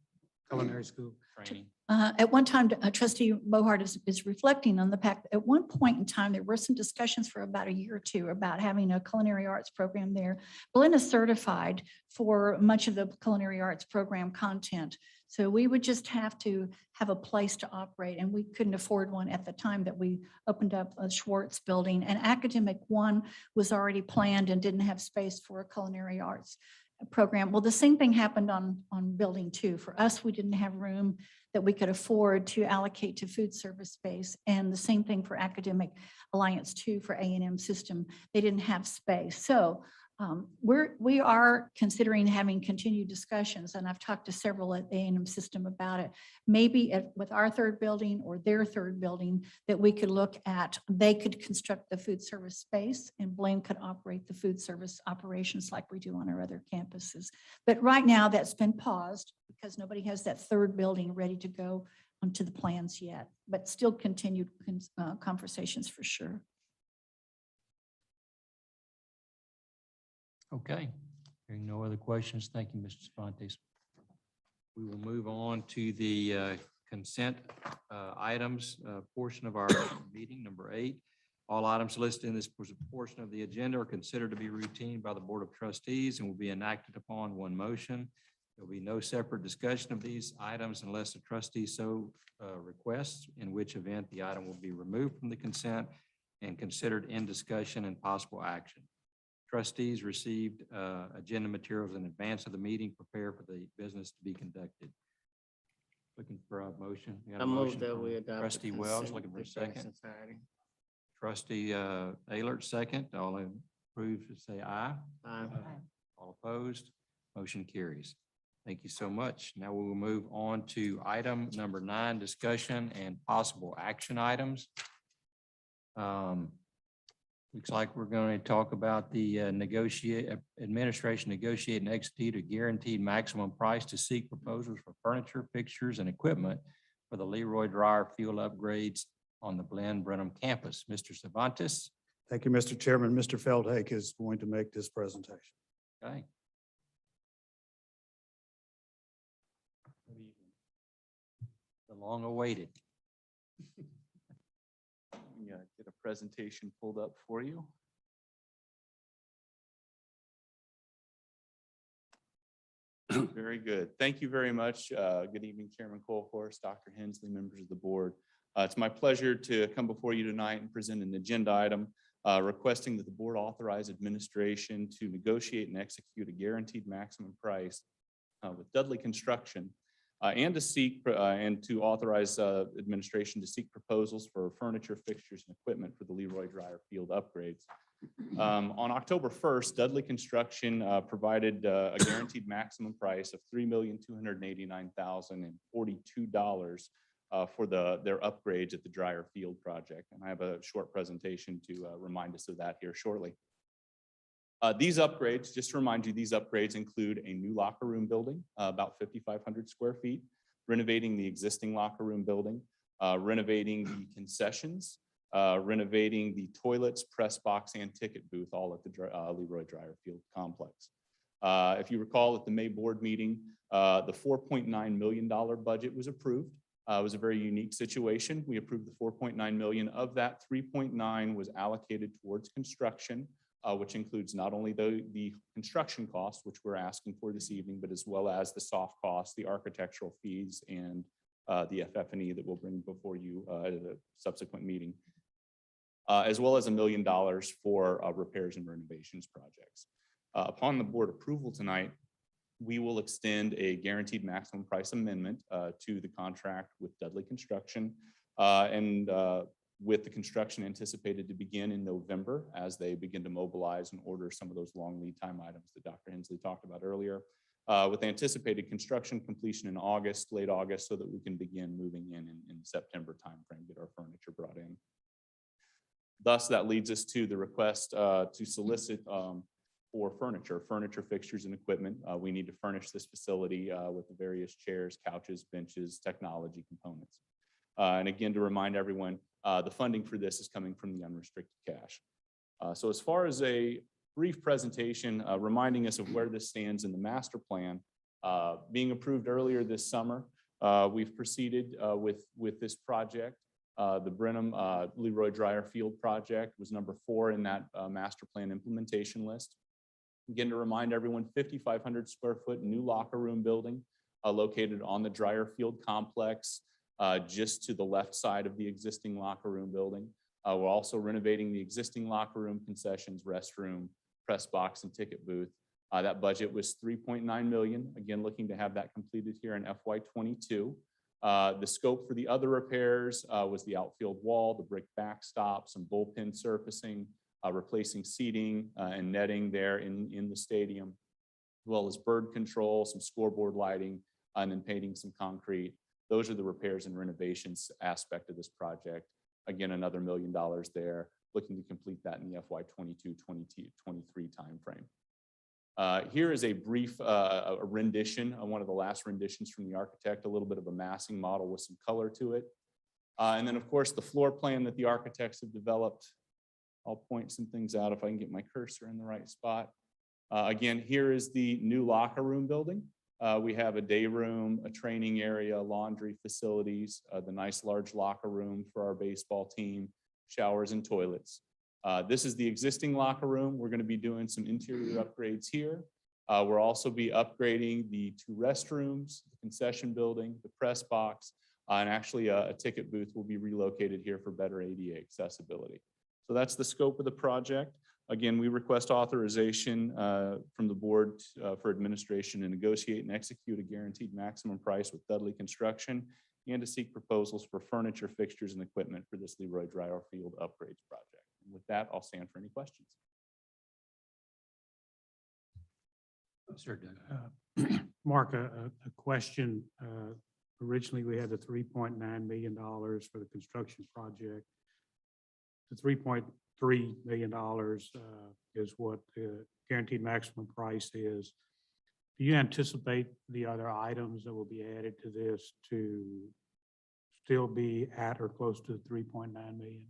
Culinary school. training. At one time, Trustee Mohart is reflecting on the fact that at one point in time, there were some discussions for about a year or two about having a culinary arts program there. Blinn is certified for much of the culinary arts program content. So we would just have to have a place to operate, and we couldn't afford one at the time that we opened up a Schwartz building. And Academic One was already planned and didn't have space for a culinary arts program. Well, the same thing happened on building 2. For us, we didn't have room that we could afford to allocate to food service space. And the same thing for Academic Alliance 2 for A&M system. They didn't have space. So we are considering having continued discussions, and I've talked to several at A&M system about it. Maybe with our third building or their third building that we could look at, they could construct the food service space and Blinn could operate the food service operations like we do on our other campuses. But right now that's been paused because nobody has that third building ready to go onto the plans yet, but still continued conversations for sure. Okay, hearing no other questions. Thank you, Mr. Cervantes. We will move on to the consent items portion of our meeting, number 8. All items listed in this portion of the agenda are considered to be routine by the Board of Trustees and will be enacted upon one motion. There will be no separate discussion of these items unless the trustee so requests, in which event the item will be removed from the consent and considered in discussion and possible action. Trustees received agenda materials in advance of the meeting, prepare for the business to be conducted. Looking for a motion. We got a I move motion that from we adopt. Trustee Wells, looking for a second. Trustee Aylert, second. All approved, say aye. Aye. All opposed, motion carries. Thank you so much. Now we will move on to item number 9, discussion and possible action items. Looks like we're going to talk about the administration negotiate and execute a guaranteed maximum price to seek proposals for furniture, fixtures, and equipment for the Leroy Dryer field upgrades on the Blinn Brenham campus. Mr. Cervantes. Thank you, Mr. Chairman. Mr. Feldhake is going to make this presentation. Okay. The long awaited. Get a presentation pulled up for you. Very good. Thank you very much. Good evening, Chairman Colhorst, Dr. Hensley, members of the board. It's my pleasure to come before you tonight and present an agenda item requesting that the board authorize administration to negotiate and execute a guaranteed maximum price with Dudley Construction and to seek and to authorize administration to seek proposals for furniture, fixtures, and equipment for the Leroy Dryer field upgrades. On October 1st, Dudley Construction provided a guaranteed maximum price of $3,289,042 for their upgrades at the Dryer Field project. And I have a short presentation to remind us of that here shortly. These upgrades, just to remind you, these upgrades include a new locker room building, about 5,500 square feet, renovating the existing locker room building, renovating the concessions, renovating the toilets, press box, and ticket booth, all at the Leroy Dryer Field complex. If you recall at the May board meeting, the $4.9 million budget was approved. It was a very unique situation. We approved the $4.9 million. Of that, $3.9 was allocated towards construction. which includes not only the construction costs, which we're asking for this evening, but as well as the soft costs, the architectural fees, and the FF&E that we'll bring before you at a subsequent meeting, as well as $1 million for repairs and renovations projects. Upon the board approval tonight, we will extend a guaranteed maximum price amendment to the contract with Dudley Construction, and with the construction anticipated to begin in November as they begin to mobilize and order some of those long lead time items that Dr. Hensley talked about earlier, with anticipated construction completion in August, late August, so that we can begin moving in September timeframe, get our furniture brought in. Thus, that leads us to the request to solicit for furniture, fixtures, and equipment. We need to furnish this facility with the various chairs, couches, benches, technology components. And again, to remind everyone, the funding for this is coming from the unrestricted cash. So as far as a brief presentation reminding us of where this stands in the master plan, being approved earlier this summer, we've proceeded with this project. The Brenham Leroy Dryer Field project was number 4 in that master plan implementation list. Again, to remind everyone, 5,500 square foot new locker room building located on the Dryer Field complex, just to the left side of the existing locker room building. We're also renovating the existing locker room, concessions, restroom, press box, and ticket booth. That budget was $3.9 million. Again, looking to have that completed here in FY22. The scope for the other repairs was the outfield wall, the brick backstop, some bullpen surfacing, replacing seating and netting there in the stadium, as well as bird control, some scoreboard lighting, and then painting some concrete. Those are the repairs and renovations aspect of this project. Again, another $1 million there, looking to complete that in the FY22-23 timeframe. Here is a brief rendition, one of the last renditions from the architect, a little bit of a massing model with some color to it. And then, of course, the floor plan that the architects have developed. I'll point some things out if I can get my cursor in the right spot. Again, here is the new locker room building. We have a day room, a training area, laundry facilities, the nice large locker room for our baseball team, showers and toilets. This is the existing locker room. We're going to be doing some interior upgrades here. We'll also be upgrading the 2 restrooms, the concession building, the press box, and actually a ticket booth will be relocated here for better ADA accessibility. So that's the scope of the project. Again, we request authorization from the board for administration to negotiate and execute a guaranteed maximum price with Dudley Construction and to seek proposals for furniture, fixtures, and equipment for this Leroy Dryer Field upgrades project. And with that, I'll stand for any questions. Sir, Mark, a question. Originally, we had the $3.9 million for the construction project. The $3.3 million is what the guaranteed maximum price is. Do you anticipate the other items that will be added to this to still be at or close to 3.9 million?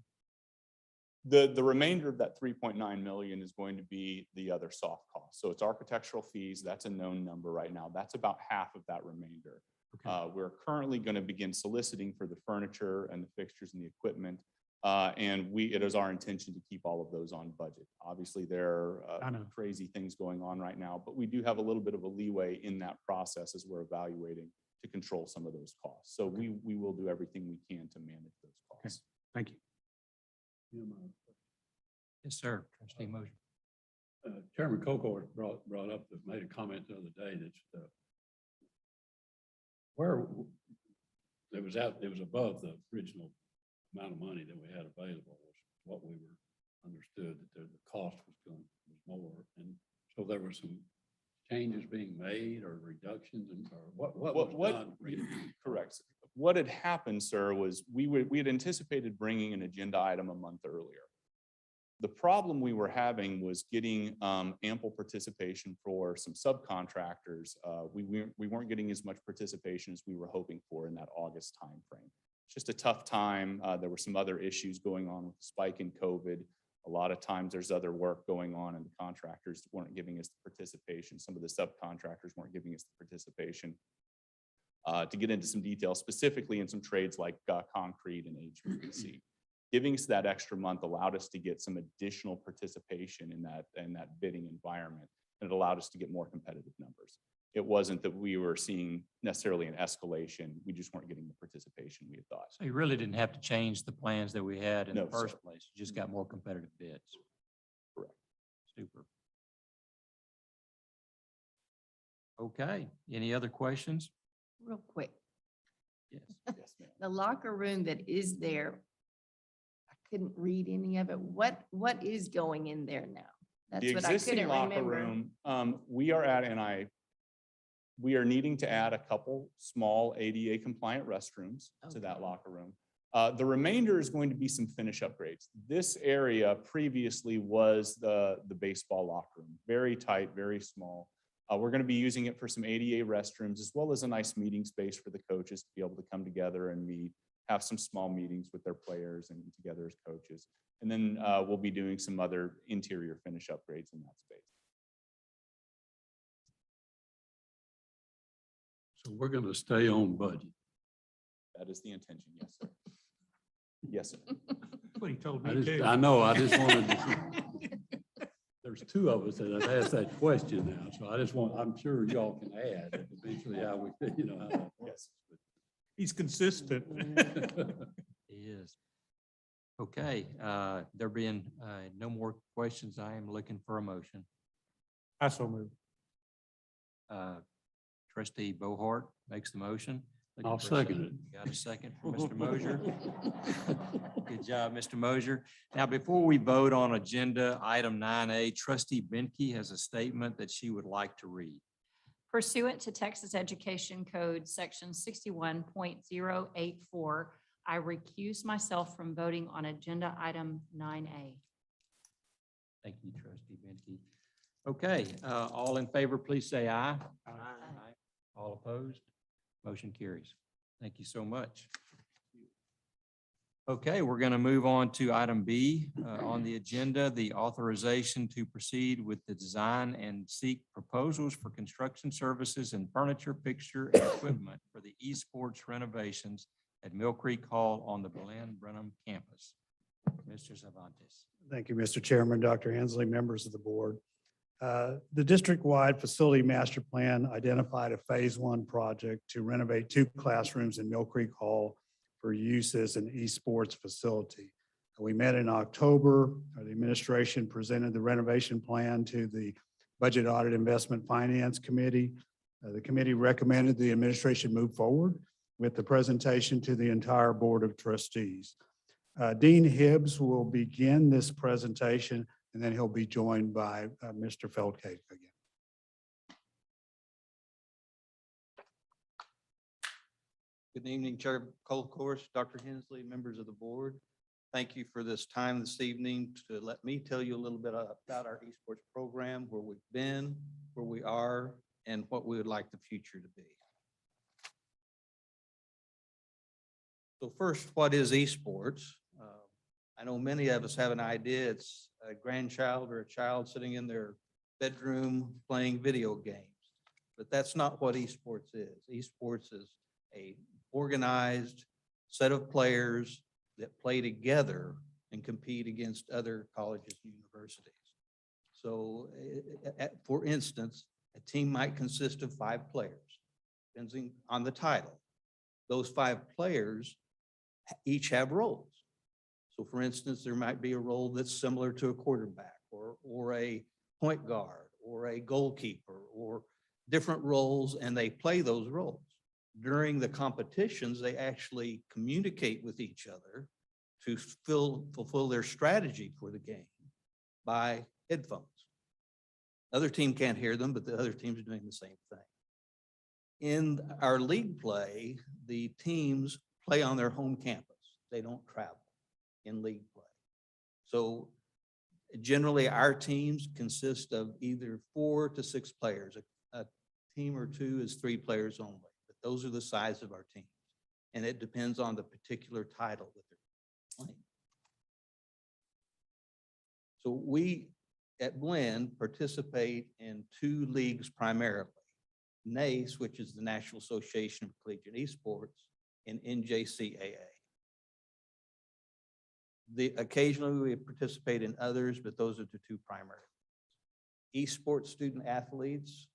The remainder of that 3.9 million is going to be the other soft costs. So it's architectural fees. That's a known number right now. That's about half of that remainder. Okay. We're currently going to begin soliciting for the furniture and the fixtures and the equipment. And it is our intention to keep all of those on budget. Obviously, there are crazy things going on right now, but we do have a little bit of a leeway in that process as we're evaluating to control some of those costs. So okay. we will do everything we can to manage those costs. Okay. Thank you. Yes, sir. Trustee Moser. Chairman Colcourt brought up, made a comment the other day that where it was above the original amount of money that we had available was what we were understood that the cost was more, and so there were some changes being made or reductions, and or what was done. Correct. What had happened, sir, was we had anticipated bringing an agenda item a month earlier. The problem we were having was getting ample participation for some subcontractors. We weren't getting as much participation as we were hoping for in that August timeframe. It's just a tough time. There were some other issues going on with the spike in COVID. A lot of times there's other work going on and the contractors weren't giving us the participation. Some of the subcontractors weren't giving us the participation. To get into some detail, specifically in some trades like concrete and HVAC. Giving us that extra month allowed us to get some additional participation in that bidding environment. And it allowed us to get more competitive numbers. It wasn't that we were seeing necessarily an escalation. We just weren't getting the participation we had thought. So you really didn't have to change the plans that we had in No, the first sir. place. You just got more competitive bids. Correct. Super. Okay, any other questions? Real quick, Yes, ma'am. the locker room that is there, I couldn't read any of it. What is going in there now? That's The what I existing couldn't locker remember. room, we are needing to add a couple small ADA compliant restrooms to that Okay. locker room. The remainder is going to be some finish upgrades. This area previously was the baseball locker room, very tight, very small. We're going to be using it for some ADA restrooms, as well as a nice meeting space for the coaches to be able to come together and meet, have some small meetings with their players and together as coaches. And then we'll be doing some other interior finish upgrades in that space. So we're going to stay on budget. That is the intention, yes, sir. Yes, sir. That's what he told me too. I know, I just wanted to, there's two of us that have asked that question now, so I'm sure y'all can add eventually how we, how that works. He's consistent. He is. Okay, there being no more questions, I am looking for a motion. I so moved. Trustee Bohart makes the motion. Looking I'll for a second it. Got a second from Mr. Mosier. Good job, Mr. Mosier. Now, before we vote on agenda item 9A, Trustee Benke has a statement that she would like to read. Pursuant to Texas Education Code, Section 61.084, I recuse myself from voting on agenda item 9A. Thank you, Trustee Benke. Okay, all in favor, please say aye. Aye. All opposed? Motion carries. Thank you so much. Okay, we're going to move on to item B on the agenda, the authorization to proceed with the design and seek proposals for construction services and furniture, fixture, and equipment for the esports renovations at Mill Creek Hall on the Blinn campus. Mr. Cervantes. Thank you, Mr. Chairman, Dr. Hensley, members of the board. The district-wide facility master plan identified a phase 1 project to renovate 2 classrooms in Mill Creek Hall for use as an esports facility. We met in October. The administration presented the renovation plan to the Budget Audit Investment Finance Committee. The committee recommended the administration move forward with the presentation to the entire Board of Trustees. Dean Hibbs will begin this presentation, and then he'll be joined by Mr. Feldcake again. Good evening, Chair Colcourse, Dr. Hensley, members of the board. Thank you for this time this evening to let me tell you a little bit about our esports program, where we've been, where we are, and what we would like the future to be. So first, what is esports? I know many of us have an idea. It's a grandchild or a child sitting in their bedroom playing video games, but that's not what esports is. Esports is a organized set of players that play together and compete against other colleges and universities. So for instance, a team might consist of 5 players, depending on the title. Those 5 players each have roles. So for instance, there might be a role that's similar to a quarterback or a point guard or a goalkeeper or different roles, and they play those roles. During the competitions, they actually communicate with each other to fulfill their strategy for the game by headphones. Other team can't hear them, but the other team's doing the same thing. In our league play, the teams play on their home campus. They don't travel in league play. So generally our teams consist of either 4 to 6 players. A team or 2 is 3 players only, but those are the size of our teams. And it depends on the particular title that they're playing. So we at Blinn participate in 2 leagues primarily. NACE, which is the National Association of Collegiate Esports, and NJCAA. Occasionally we participate in others, but those are the two primary. Esports student athletes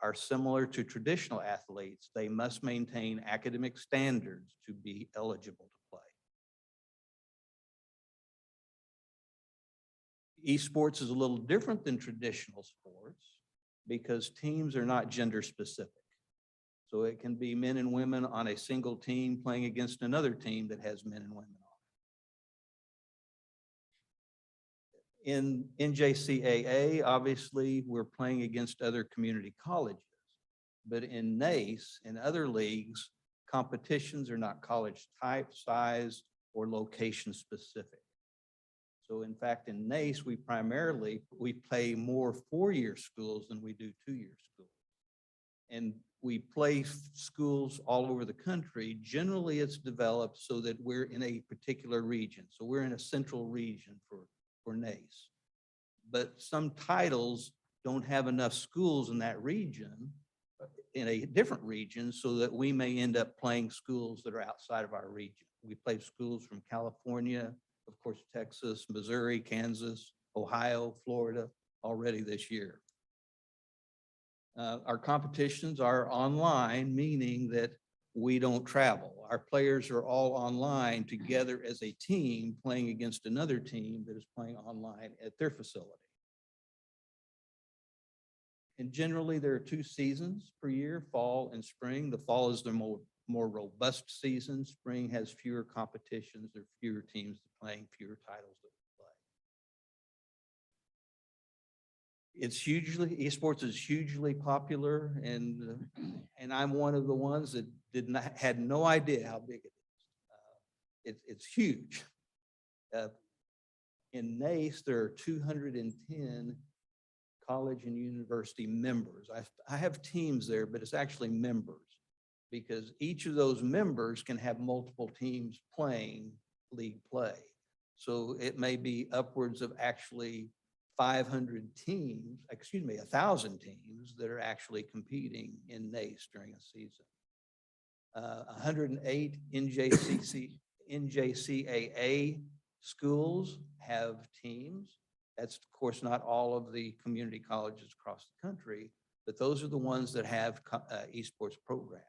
are similar to traditional athletes. They must maintain academic standards to be eligible to play. Esports is a little different than traditional sports because teams are not gender specific. So it can be men and women on a single team playing against another team that has men and women on. In NJCAA, obviously, we're playing against other community colleges. But in NACE and other leagues, competitions are not college type, size, or location specific. So in fact, in NACE, we play more four-year schools than we do two-year schools. And we play schools all over the country. Generally, it's developed so that we're in a particular region. So we're in a central region for NACE. But some titles don't have enough schools in that region, in a different region, so that we may end up playing schools that are outside of our region. We play schools from California, of course, Texas, Missouri, Kansas, Ohio, Florida, already this year. Our competitions are online, meaning that we don't travel. Our players are all online together as a team playing against another team that is playing online at their facility. And generally there are 2 seasons per year, fall and spring. The fall is the more robust season. Spring has fewer competitions. There are fewer teams playing, fewer titles that we play. Esports is hugely popular, and I'm one of the ones that had no idea how big it is. It's huge. In NACE, there are 210 college and university members. I have teams there, but it's actually members, because each of those members can have multiple teams playing league play. So it may be upwards of actually 500 teams, 1,000 teams that are actually competing in NACE during a season. 108 NJCAA schools have teams. That's, of course, not all of the community colleges across the country, but those are the ones that have esports programs.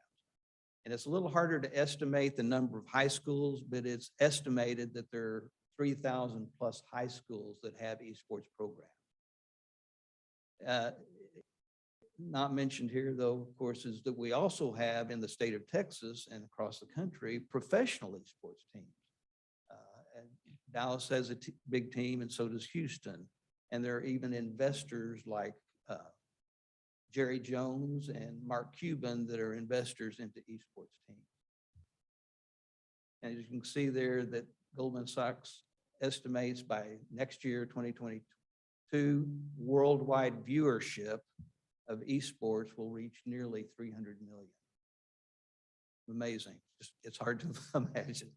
And it's a little harder to estimate the number of high schools, but it's estimated that there are 3,000 plus high schools that have esports programs. Not mentioned here, though, of course, is that we also have in the state of Texas and across the country professional esports teams. And Dallas has a big team, and so does Houston. And there are even investors like Jerry Jones and Mark Cuban that are investors into esports teams. And as you can see there, that Goldman Sachs estimates by next year, 2022, worldwide viewership of esports will reach nearly 300 million. Amazing. It's hard to imagine.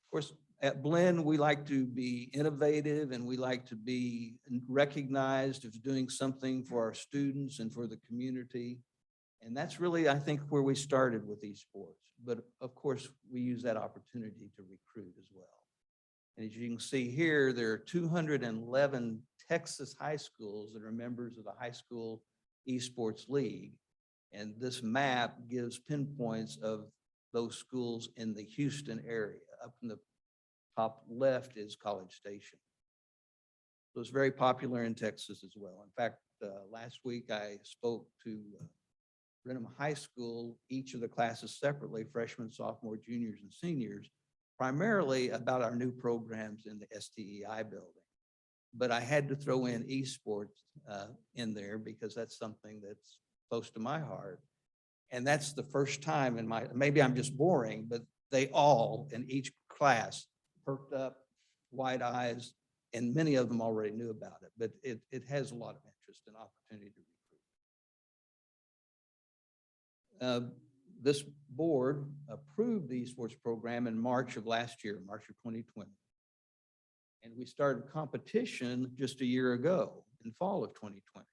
Of course, at Blinn, we like to be innovative and we like to be recognized as doing something for our students and for the community. And that's really, I think, where we started with esports. But of course, we use that opportunity to recruit as well. And as you can see here, there are 211 Texas high schools that are members of the High School Esports League. And this map gives pinpoints of those schools in the Houston area. Up in the top left is College Station. So it's very popular in Texas as well. In fact, last week I spoke to Brenham High School, each of the classes separately, freshmen, sophomore, juniors, and seniors, primarily about our new programs in the STEI building. But I had to throw in esports in there because that's something that's close to my heart. And that's the first time in maybe I'm just boring, but they all, in each class, perked up, wide eyes, and many of them already knew about it, but it has a lot of interest and opportunity to recruit. This board approved the esports program in March of last year, March of 2020. And we started competition just a year ago in fall of 2020.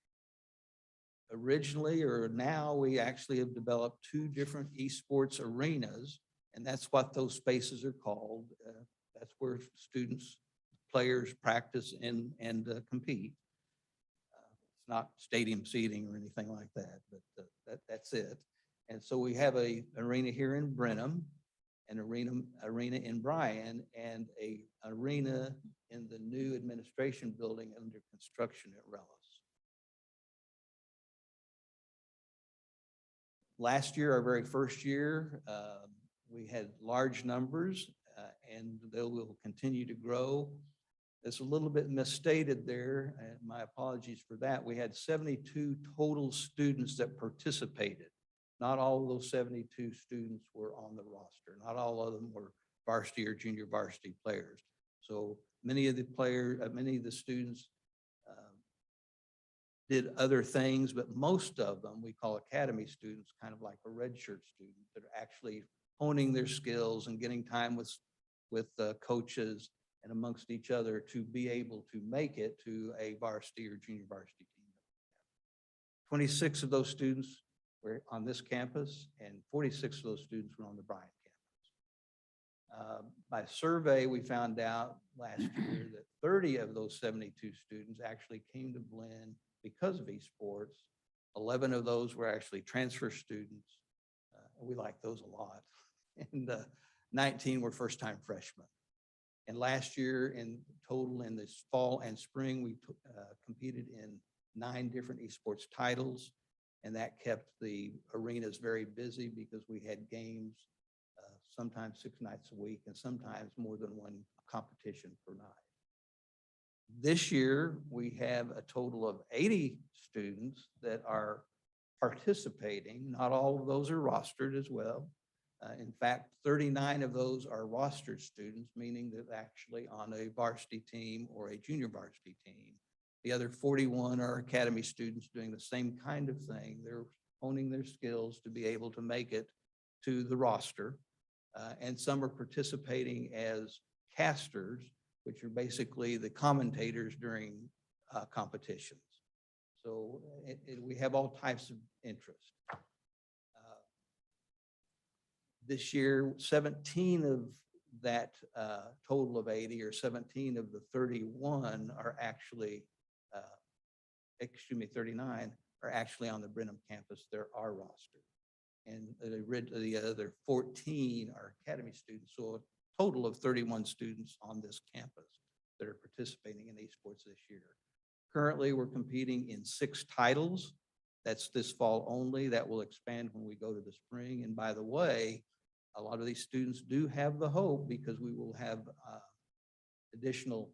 Originally, or now, we actually have developed 2 different esports arenas, and that's what those spaces are called. That's where students, players practice and compete. It's not stadium seating or anything like that, but that's it. And so we have a arena here in Brenham, an arena in Bryan, and a arena in the new administration building under construction at Rellis. Last year, our very first year, we had large numbers, and they will continue to grow. It's a little bit misstated there, and my apologies for that. We had 72 total students that participated. Not all of those 72 students were on the roster. Not all of them were varsity or junior varsity players. So many of the students did other things, but most of them we call academy students, kind of like a red shirt student that are actually honing their skills and getting time with coaches and amongst each other to be able to make it to a varsity or junior varsity team. 26 of those students were on this campus and 46 of those students were on the Bryan campus. By survey, we found out last year that 30 of those 72 students actually came to Blinn because of esports. 11 of those were actually transfer students. We like those a lot. And 19 were first-time freshmen. And last year in total in this fall and spring, we competed in 9 different esports titles. And that kept the arenas very busy because we had games sometimes 6 nights a week and sometimes more than one competition per night. This year, we have a total of 80 students that are participating. Not all of those are rostered as well. In fact, 39 of those are rostered students, meaning that actually on a varsity team or a junior varsity team. The other 41 are academy students doing the same kind of thing. They're honing their skills to be able to make it to the roster. And some are participating as casters, which are basically the commentators during competitions. So we have all types of interest. This year, 17 of that total of 80 or 17 of the 31 are actually, 39 are actually on the Brenham campus. There are rostered. And the other 14 are academy students. So a total of 31 students on this campus that are participating in esports this year. Currently, we're competing in 6 titles. That's this fall only. That will expand when we go to the spring. And by the way, a lot of these students do have the hope because we will have additional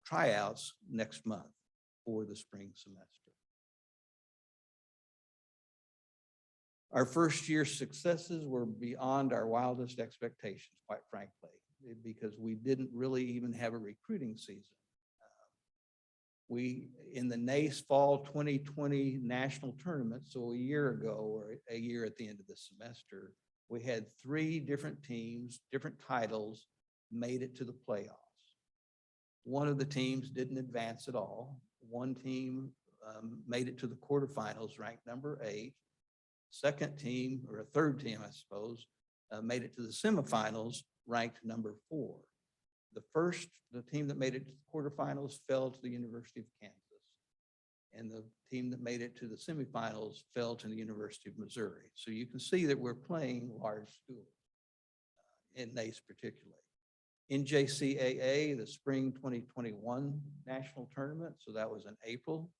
tryouts next month for the spring semester. Our first year successes were beyond our wildest expectations, quite frankly, because we didn't really even have a recruiting season. We, in the NACE Fall 2020 National Tournament, so a year ago or a year at the end of the semester, we had 3 different teams, different titles, made it to the playoffs. One of the teams didn't advance at all. One team made it to the quarterfinals, ranked number 8. Second team, or a third team, I suppose, made it to the semifinals, ranked number 4. The team that made it to the quarterfinals fell to the University of Kansas. And the team that made it to the semifinals fell to the University of Missouri. So you can see that we're playing large schools, in NACE particularly. In JCAA, the spring 2021 national tournament, so that was in April.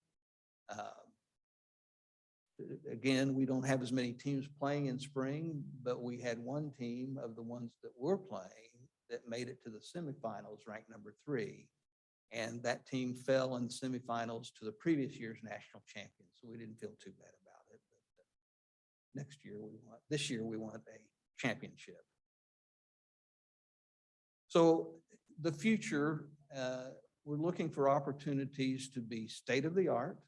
Again, we don't have as many teams playing in spring, but we had one team of the ones that were playing that made it to the semifinals, ranked number 3. And that team fell in the semifinals to the previous year's national champion. So we didn't feel too bad about it. But this year we want a championship. So the future, we're looking for opportunities to be state of the art,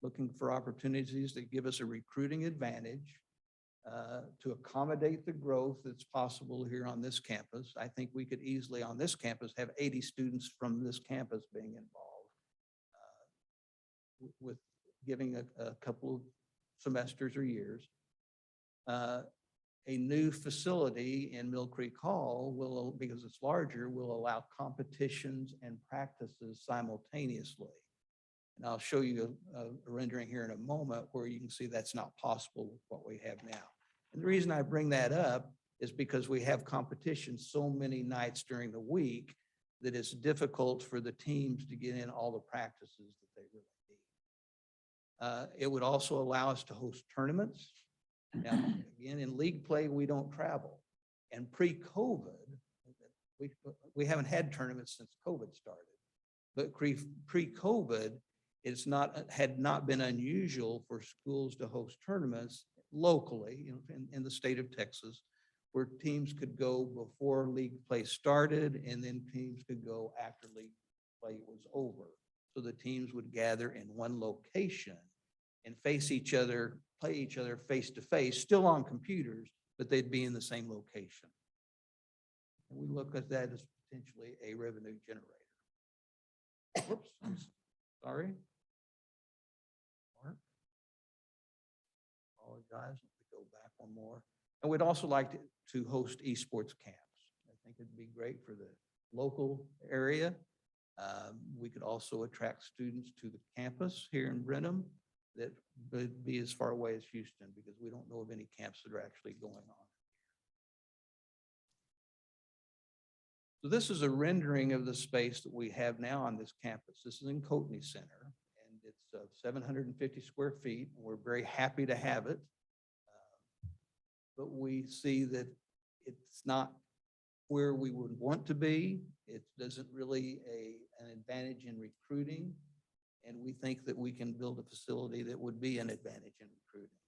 looking for opportunities that give us a recruiting advantage, to accommodate the growth that's possible here on this campus. I think we could easily on this campus have 80 students from this campus being involved, with giving a couple of semesters or years. a new facility in Mill Creek Hall will, because it's larger, will allow competitions and practices simultaneously. And I'll show you a rendering here in a moment where you can see that's not possible with what we have now. And the reason I bring that up is because we have competition so many nights during the week that it's difficult for the teams to get in all the practices that they really need. It would also allow us to host tournaments. Now, again, in league play, we don't travel. And pre-COVID, we haven't had tournaments since COVID started. But pre-COVID, had not been unusual for schools to host tournaments locally in the state of Texas, where teams could go before league play started and then teams could go after league play was over. So the teams would gather in one location and face each other, play each other face to face, still on computers, but they'd be in the same location. And we look at that as potentially a revenue generator. Whoops, sorry. Mark. Apologize, let me go back one more. And we'd also like to host esports camps. I think it'd be great for the local area. We could also attract students to the campus here in Brenham that would be as far away as Houston, because we don't know of any camps that are actually going on. So this is a rendering of the space that we have now on this campus. This is in Coatney Center, and it's 750 square feet. And we're very happy to have it. But we see that it's not where we would want to be. It doesn't really an advantage in recruiting. And we think that we can build a facility that would be an advantage in recruiting.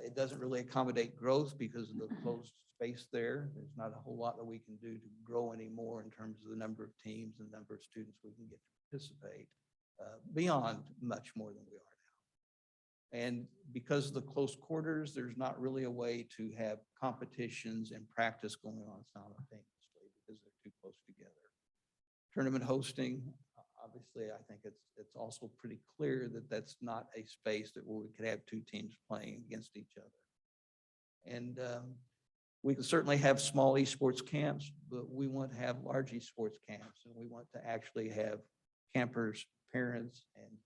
It doesn't really accommodate growth because of the closed space there. There's not a whole lot that we can do to grow anymore in terms of the number of teams and number of students we can get to participate beyond much more than we are now. And because of the close quarters, there's not really a way to have competitions and practice going on simultaneously because they're too close together. Tournament hosting, obviously, I think it's also pretty clear that that's not a space that we could have two teams playing against each other. And we can certainly have small esports camps, but we want to have large esports camps, and we want to actually have campers, parents, and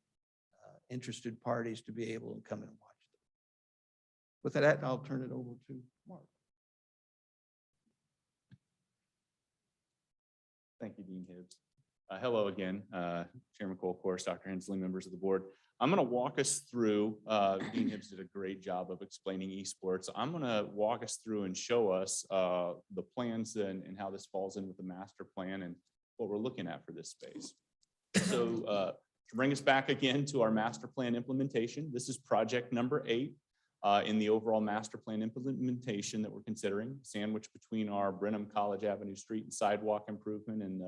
interested parties to be able to come in and watch them. With that, I'll turn it over to Mark. Thank you, Dean Hibbs. Hello again, Chairman Cole, of course, Dr. Hensley, members of the board. I'm going to walk us through, Dean Hibbs did a great job of explaining esports. I'm going to walk us through and show us the plans and how this falls in with the master plan and what we're looking at for this space. So to bring us back again to our master plan implementation, this is project number 8 in the overall master plan implementation that we're considering, sandwiched between our Brenham College Avenue Street and sidewalk improvement and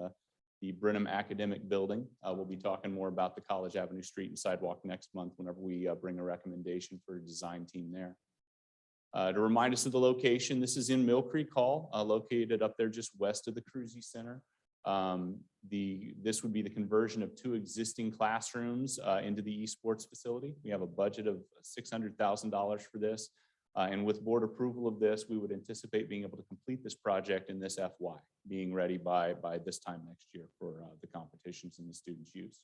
the Brenham Academic Building. We'll be talking more about the College Avenue Street and sidewalk next month whenever we bring a recommendation for a design team there. To remind us of the location, this is in Mill Creek Hall, located up there just west of the Cruzy Center. This would be the conversion of 2 existing classrooms into the esports facility. We have a budget of $600,000 for this. And with board approval of this, we would anticipate being able to complete this project in this FY, being ready by this time next year for the competitions and the students' use.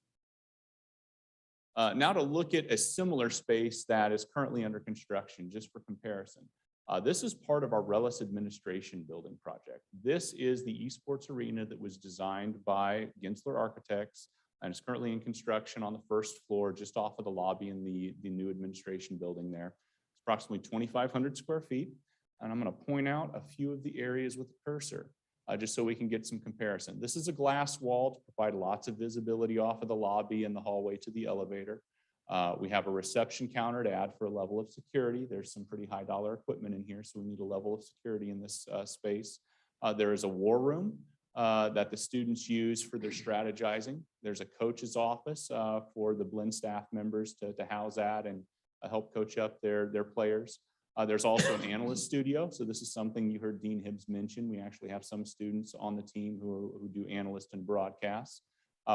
Now to look at a similar space that is currently under construction, just for comparison. This is part of our Relis Administration building project. This is the Esports Arena that was designed by Gensler Architects and is currently in construction on the 1st floor, just off of the lobby in the new administration building there. It's approximately 2,500 square feet. And I'm going to point out a few of the areas with the cursor, just so we can get some comparison. This is a glass wall to provide lots of visibility off of the lobby and the hallway to the elevator. We have a reception counter to add for a level of security. There's some pretty high dollar equipment in here, so we need a level of security in this space. There is a war room that the students use for their strategizing. There's a coach's office for the Blinn staff members to house at and help coach up their players. There's also an analyst studio. So this is something you heard Dean Hibbs mention. We actually have some students on the team who do analyst and broadcasts.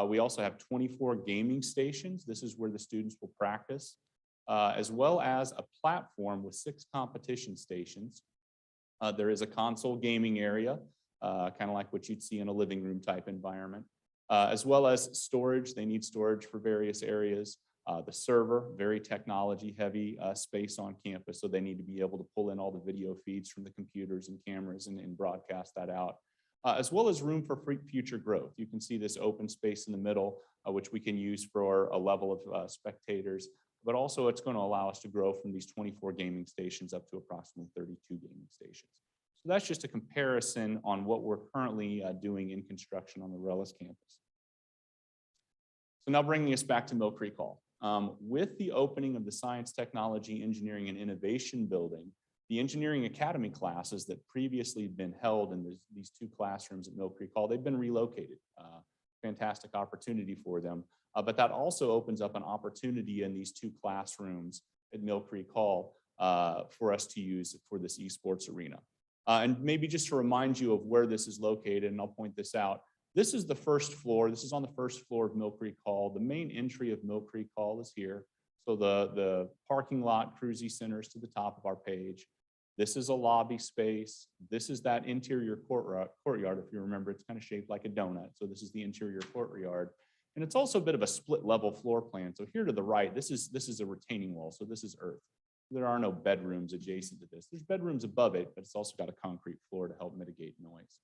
We also have 24 gaming stations. This is where the students will practice, as well as a platform with 6 competition stations. There is a console gaming area, kind of like what you'd see in a living room type environment, as well as storage. They need storage for various areas. The server, very technology heavy space on campus. So they need to be able to pull in all the video feeds from the computers and cameras and broadcast that out, as well as room for future growth. You can see this open space in the middle, which we can use for a level of spectators, but also it's going to allow us to grow from these 24 gaming stations up to approximately 32 gaming stations. So that's just a comparison on what we're currently doing in construction on the Rellis campus. So now bringing us back to Mill Creek Hall. With the opening of the Science, Technology, Engineering, and Innovation building, the Engineering Academy classes that previously had been held in these two classrooms at Mill Creek Hall, they've been relocated. Fantastic opportunity for them. But that also opens up an opportunity in these two classrooms at Mill Creek Hall for us to use for this esports arena. And maybe just to remind you of where this is located, and I'll point this out. This is the first floor. This is on the first floor of Mill Creek Hall. The main entry of Mill Creek Hall is here. So the parking lot, Cruzy Center is to the top of our page. This is a lobby space. This is that interior courtyard. If you remember, it's kind of shaped like a donut. So this is the interior courtyard. And it's also a bit of a split level floor plan. So here to the right, this is a retaining wall. So this is earth. There are no bedrooms adjacent to this. There's bedrooms above it, but it's also got a concrete floor to help mitigate noise.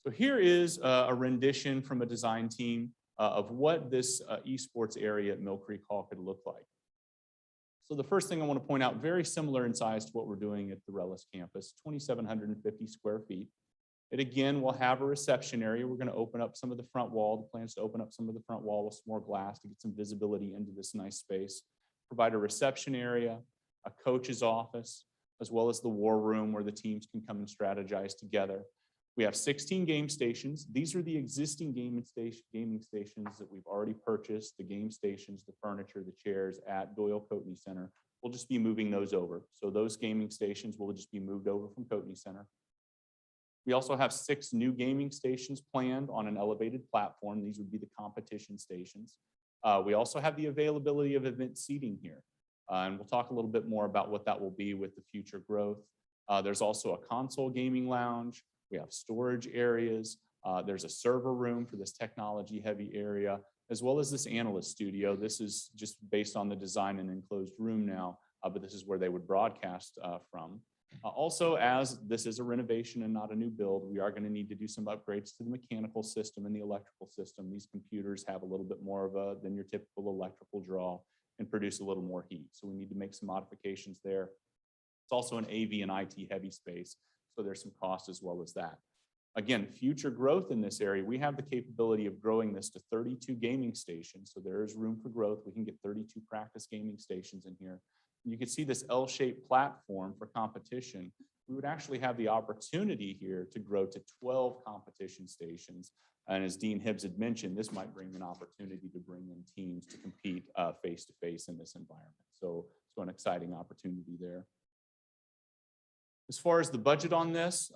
So here is a rendition from a design team of what this esports area at Mill Creek Hall could look like. So the first thing I want to point out, very similar in size to what we're doing at the Rellis campus, 2,750 square feet. It again will have a reception area. We're going to open up some of the front wall. The plan is to open up some of the front wall with some more glass to get some visibility into this nice space. Provide a reception area, a coach's office, as well as the war room where the teams can come and strategize together. We have 16 game stations. These are the existing gaming stations that we've already purchased, the game stations, the furniture, the chairs at Doyle Coatney Center. We'll just be moving those over. So those gaming stations will just be moved over from Coatney Center. We also have 6 new gaming stations planned on an elevated platform. These would be the competition stations. We also have the availability of event seating here. And we'll talk a little bit more about what that will be with the future growth. There's also a console gaming lounge. We have storage areas. There's a server room for this technology heavy area, as well as this analyst studio. This is just based on the design and enclosed room now, but this is where they would broadcast from. Also, as this is a renovation and not a new build, we are going to need to do some upgrades to the mechanical system and the electrical system. These computers have a little bit more of than your typical electrical draw and produce a little more heat. So we need to make some modifications there. It's also an AV and IT heavy space. So there's some cost as well as that. Again, future growth in this area, we have the capability of growing this to 32 gaming stations. So there is room for growth. We can get 32 practice gaming stations in here. You can see this L-shaped platform for competition. We would actually have the opportunity here to grow to 12 competition stations. And as Dean Hibbs had mentioned, this might bring an opportunity to bring in teams to compete face-to-face in this environment. So an exciting opportunity there. As far as the budget on this,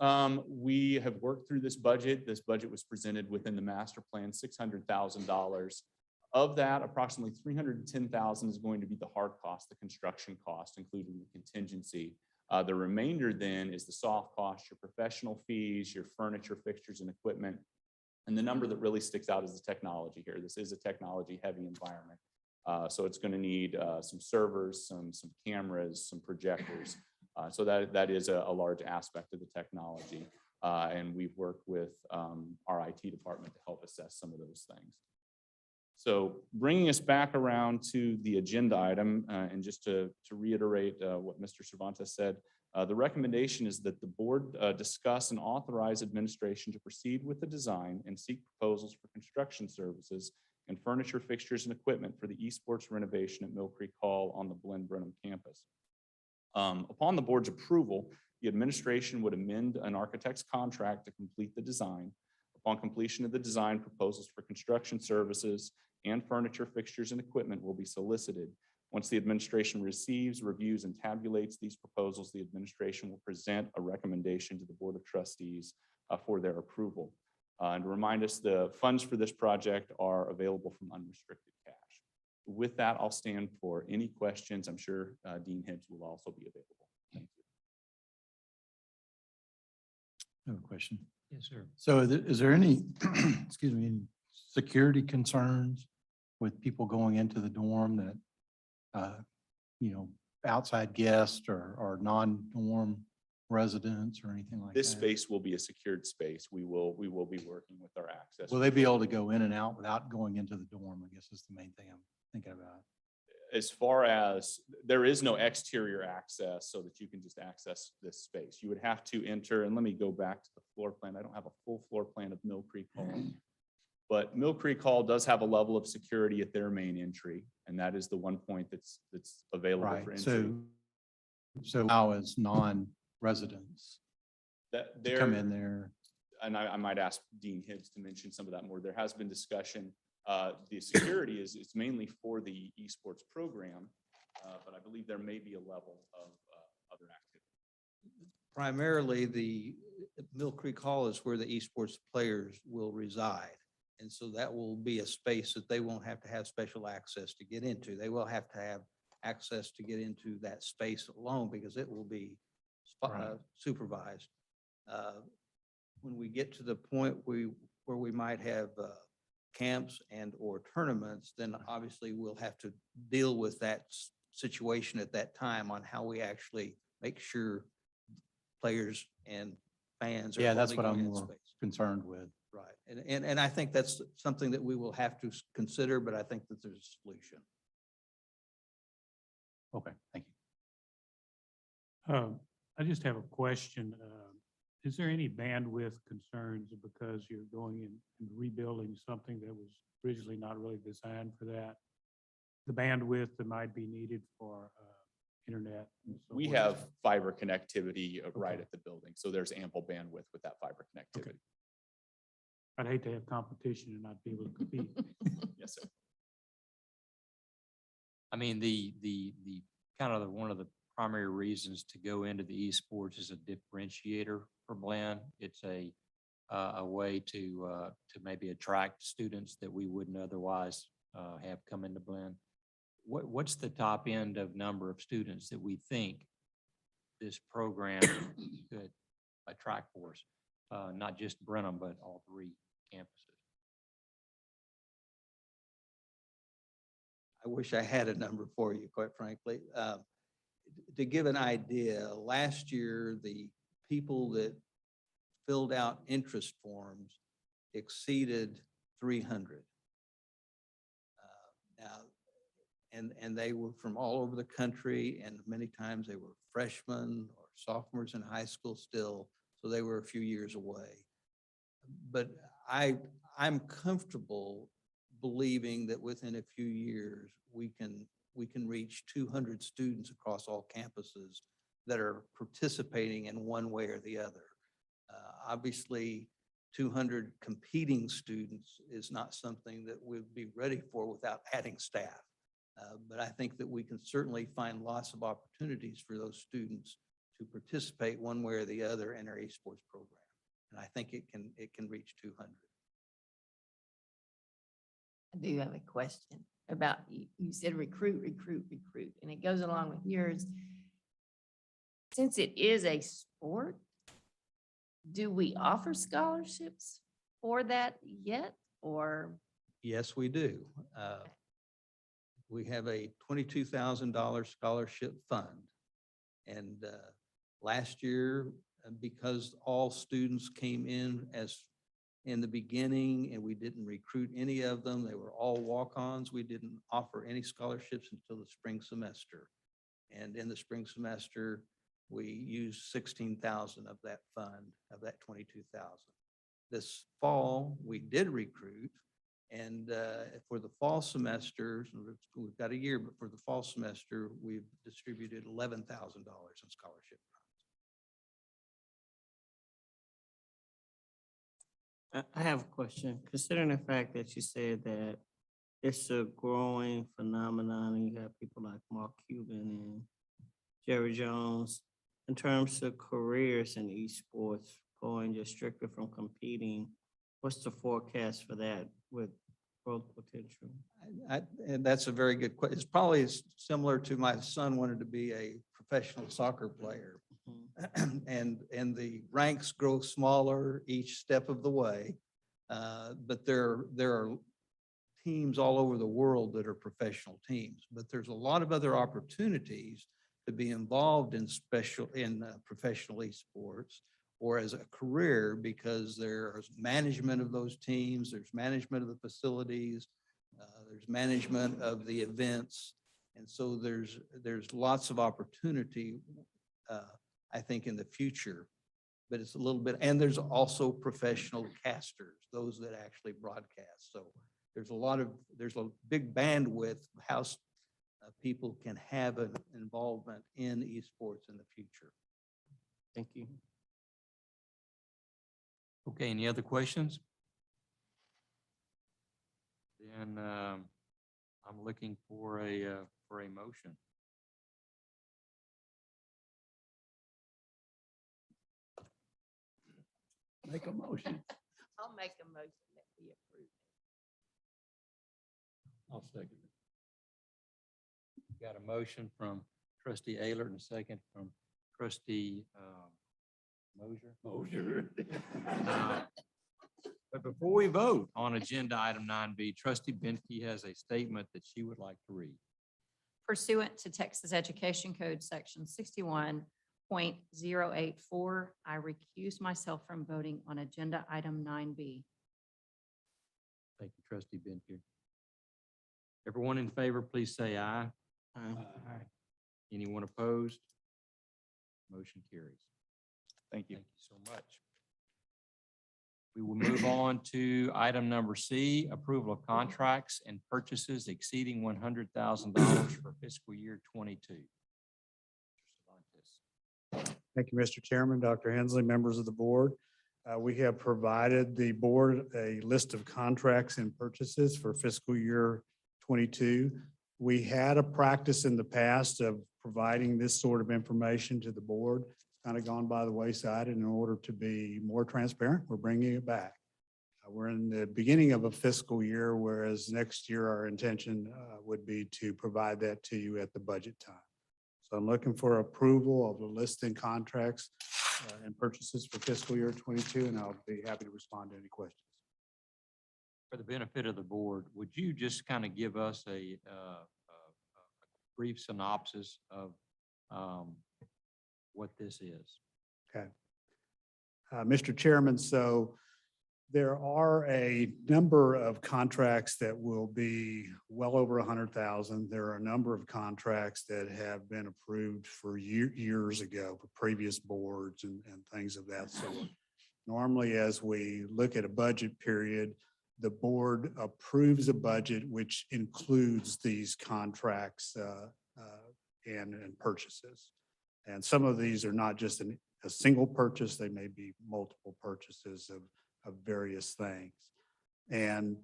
we have worked through this budget. This budget was presented within the master plan, $600,000. Of that, approximately $310,000 is going to be the hard cost, the construction cost, including the contingency. The remainder then is the soft cost, your professional fees, your furniture, fixtures, and equipment. And the number that really sticks out is the technology here. This is a technology-heavy environment. So it's going to need some servers, some cameras, some projectors. So that is a large aspect of the technology. And we've worked with our IT department to help assess some of those things. So bringing us back around to the agenda item, and just to reiterate what Mr. Cervantes said, the recommendation is that the board discuss and authorize administration to proceed with the design and seek proposals for construction services and furniture, fixtures, and equipment for the esports renovation at Mill Creek Hall on the Blinn Brenham campus. Upon the board's approval, the administration would amend an architect's contract to complete the design. Upon completion of the design, proposals for construction services and furniture, fixtures, and equipment will be solicited. Once the administration receives, reviews, and tabulates these proposals, the administration will present a recommendation to the Board of Trustees for their approval. And to remind us, the funds for this project are available from unrestricted cash. With that, I'll stand for any questions. I'm sure Dean Hibbs will also be available. Thank you. I have a question. Yes, sir. So is there any, excuse me, any security concerns with people going into the dorm that, you know, outside guests or non-dorm residents or anything like that? This space will be a secured space. We will be working with our access. Will they be able to go in and out without going into the dorm? I guess is the main thing I'm thinking about. As far as, there is no exterior access so that you can just access this space. You would have to enter, and let me go back to the floor plan. I don't have a full floor plan of Mill Creek Hall. But Mill Creek Hall does have a level of security at their main entry, and that is the one point that's available for Right. entry. So now as non-residents That to come in there. And I might ask Dean Hibbs to mention some of that more. There has been discussion. The security it's mainly for the esports program, but I believe there may be a level of other activity. Primarily, the Mill Creek Hall is where the esports players will reside. And so that will be a space that they won't have to have special access to get into. They will have to have access to get into that space alone because it will be supervised. When we get to the point where we might have camps and or tournaments, then obviously we'll have to deal with that situation at that time on how we actually make sure players and fans are. Yeah, that's only what going I'm in more space. concerned with. Right. And I think that's something that we will have to consider, but I think that there's a solution. Okay, thank you. I just have a question. Is there any bandwidth concerns because you're going in and rebuilding something that was originally not really designed for that? The bandwidth that might be needed for internet? And so We forth? have fiber connectivity right at the building, so there's ample bandwidth with that fiber connectivity. Okay. I'd hate to have competition and not be able to compete. Yes, sir. I mean, the kind of one of the primary reasons to go into the esports is a differentiator for Blinn. It's a way to maybe attract students that we wouldn't otherwise have come into Blinn. What's the top end of number of students that we think this program could attract for us? Not just Brenham, but all three campuses. I wish I had a number for you, quite frankly. To give an idea, last year, the people that filled out interest forms exceeded 300. And they were from all over the country, and many times they were freshmen or sophomores in high school still, so they were a few years away. But I'm comfortable believing that within a few years, we can reach 200 students across all campuses that are participating in one way or the other. Obviously, 200 competing students is not something that we'd be ready for without adding staff. But I think that we can certainly find lots of opportunities for those students to participate one way or the other in our esports program. And I think it can reach 200. I do have a question about, you said recruit, and it goes along with yours. Since it is a sport, do we offer scholarships for that yet, or? Yes, we do. We have a $22,000 scholarship fund. And last year, because all students came in as in the beginning and we didn't recruit any of them, they were all walk-ons. We didn't offer any scholarships until the spring semester. And in the spring semester, we used 16,000 of that fund, of that 22,000. This fall, we did recruit. And for the fall semester, we've got a year, but for the fall semester, we've distributed $11,000 in scholarship funds. I have a question. Considering the fact that you said that it's a growing phenomenon, and you have people like Mark Cuban and Jerry Jones, in terms of careers in esports, going just strictly from competing, what's the forecast for that with growth potential? And that's a very good question. It's probably similar to my son wanted to be a professional soccer player. and the ranks grow smaller each step of the way. But there are teams all over the world that are professional teams, but there's a lot of other opportunities to be involved in professional esports or as a career, because there's management of those teams, there's management of the facilities, there's management of the events. And so there's lots of opportunity, I think, in the future, but it's a little bit, and there's also professional casters, those that actually broadcast. So there's a big bandwidth of how people can have an involvement in esports in the future. Thank you. Okay, any other questions? Then I'm looking for a motion. Make a motion. I'll make a motion that we approve. I'll second it. Got a motion from Trustee Ayler and a second from Trustee Mosier. But before we vote on agenda item 9B, Trustee Benke has a statement that she would like to read. Pursuant to Texas Education Code Section 61.084, I recuse myself from voting on agenda item 9B. Thank you, Trustee Benke. Everyone in favor, please say aye. Aye. Anyone opposed? Motion carries. Thank you. Thank you so much. We will move on to item number C, approval of contracts and purchases exceeding $100,000 for fiscal year 22. Thank you, Mr. Chairman, Dr. Hensley, members of the board. We have provided the board a list of contracts and purchases for fiscal year 22. We had a practice in the past of providing this sort of information to the board. It's kind of gone by the wayside, and in order to be more transparent, we're bringing it back. We're in the beginning of a fiscal year, whereas next year our intention would be to provide that to you at the budget time. So I'm looking for approval of the list and contracts and purchases for fiscal year 22, and I'll be happy to respond to any questions. For the benefit of the board, would you just kind of give us a brief synopsis of what this is? Okay. Mr. Chairman, so there are a number of contracts that will be well over 100,000. There are a number of contracts that have been approved for years ago for previous boards and things of that sort. Normally, as we look at a budget period, the board approves a budget which includes these contracts and purchases. And some of these are not just a single purchase, they may be multiple purchases of various things. And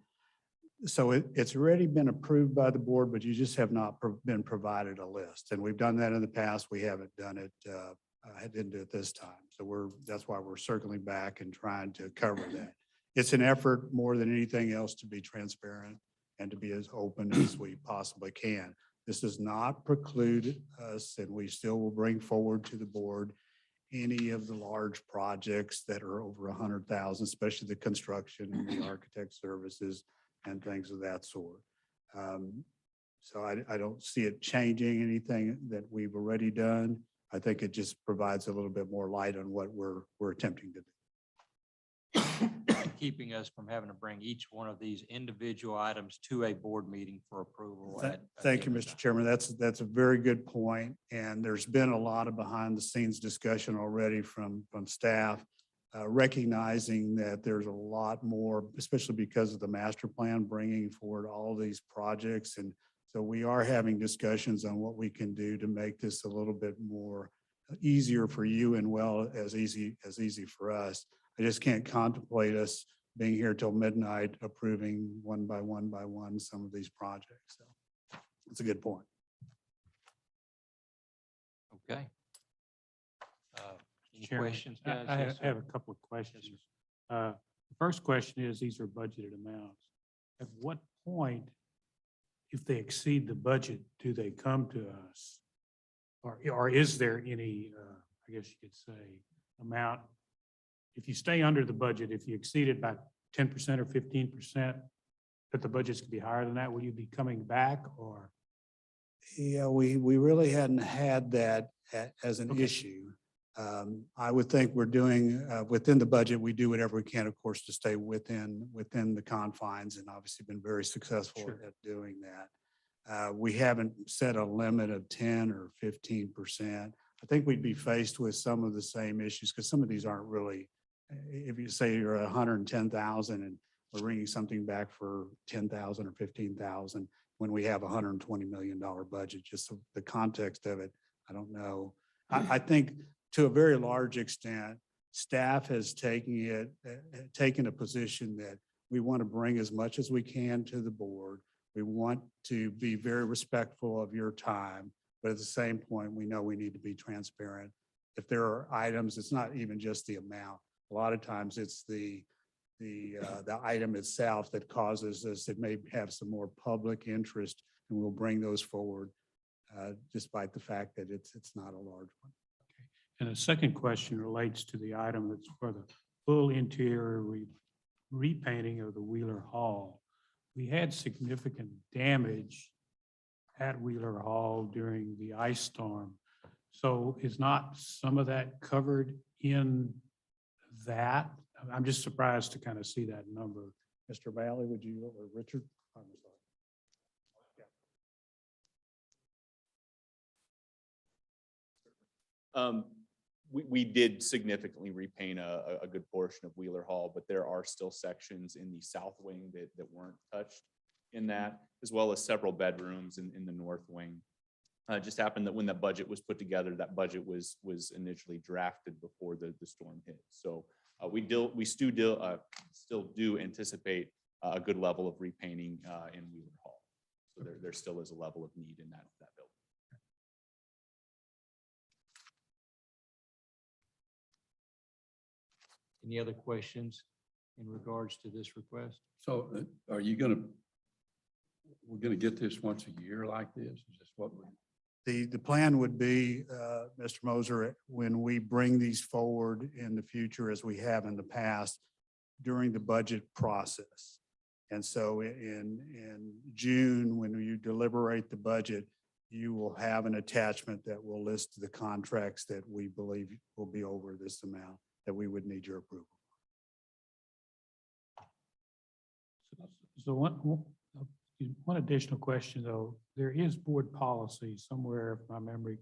so it's already been approved by the board, but you just have not been provided a list. And we've done that in the past. We haven't done it, I didn't do it this time. So that's why we're circling back and trying to cover that. It's an effort more than anything else to be transparent and to be as open as we possibly can. This does not preclude us, and we still will bring forward to the board any of the large projects that are over 100,000, especially the construction and the architect services and things of that sort. So I don't see it changing anything that we've already done. I think it just provides a little bit more light on what we're attempting to do. Keeping us from having to bring each one of these individual items to a board meeting for approval. Thank you, Mr. Chairman. That's a very good point. And there's been a lot of behind the scenes discussion already from staff, recognizing that there's a lot more, especially because of the master plan, bringing forward all these projects. And so we are having discussions on what we can do to make this a little bit more easier for you and well as easy for us. I just can't contemplate us being here till midnight approving one by one some of these projects. So that's a good point. Okay. Any Chairman, questions, guys? I Yes, have sir. a couple of questions. The first question is, these are budgeted amounts. At what point, if they exceed the budget, do they come to us? Or is there any, I guess you could say, amount, if you stay under the budget, if you exceed it by 10% or 15%, that the budgets could be higher than that, will you be coming back or? Yeah, we really hadn't had that as an issue. I would think we're doing, within the budget, we do whatever we can, of course, to stay within the confines, and obviously been very successful at doing that. We haven't set a limit of 10 or 15%. I think we'd be faced with some of the same issues because some of these aren't really, if you say you're 110,000 and we're bringing something back for 10,000 or 15,000 when we have $120 million budget, just the context of it, I don't know. I think to a very large extent, staff has taken a position that we want to bring as much as we can to the board. We want to be very respectful of your time, but at the same point, we know we need to be transparent. If there are items, it's not even just the amount. A lot of times it's the item itself that causes us, it may have some more public interest, and we'll bring those forward despite the fact that it's not a large one. And the second question relates to the item that's for the full interior repainting of the Wheeler Hall. We had significant damage at Wheeler Hall during the ice storm. So is not some of that covered in that? I'm just surprised to kind of see that number. Mr. Valley, would you, or Richard? I'm sorry. We did significantly repaint a good portion of Wheeler Hall, but there are still sections in the south wing that weren't touched in that, as well as several bedrooms in the north wing. It just happened that when that budget was put together, that budget was initially drafted before the storm hit. So we still do anticipate a good level of repainting in Wheeler Hall. So there still is a level of need in that building. Any other questions in regards to this request? So are you we're gonna get this once a year like this? Is this what we? The plan would be, Mr. Moser, when we bring these forward in the future, as we have in the past, during the budget process. And so in June, when you deliberate the budget, you will have an attachment that will list the contracts that we believe will be over this amount that we would need your approval. So one additional question, though. There is board policy somewhere, if my memory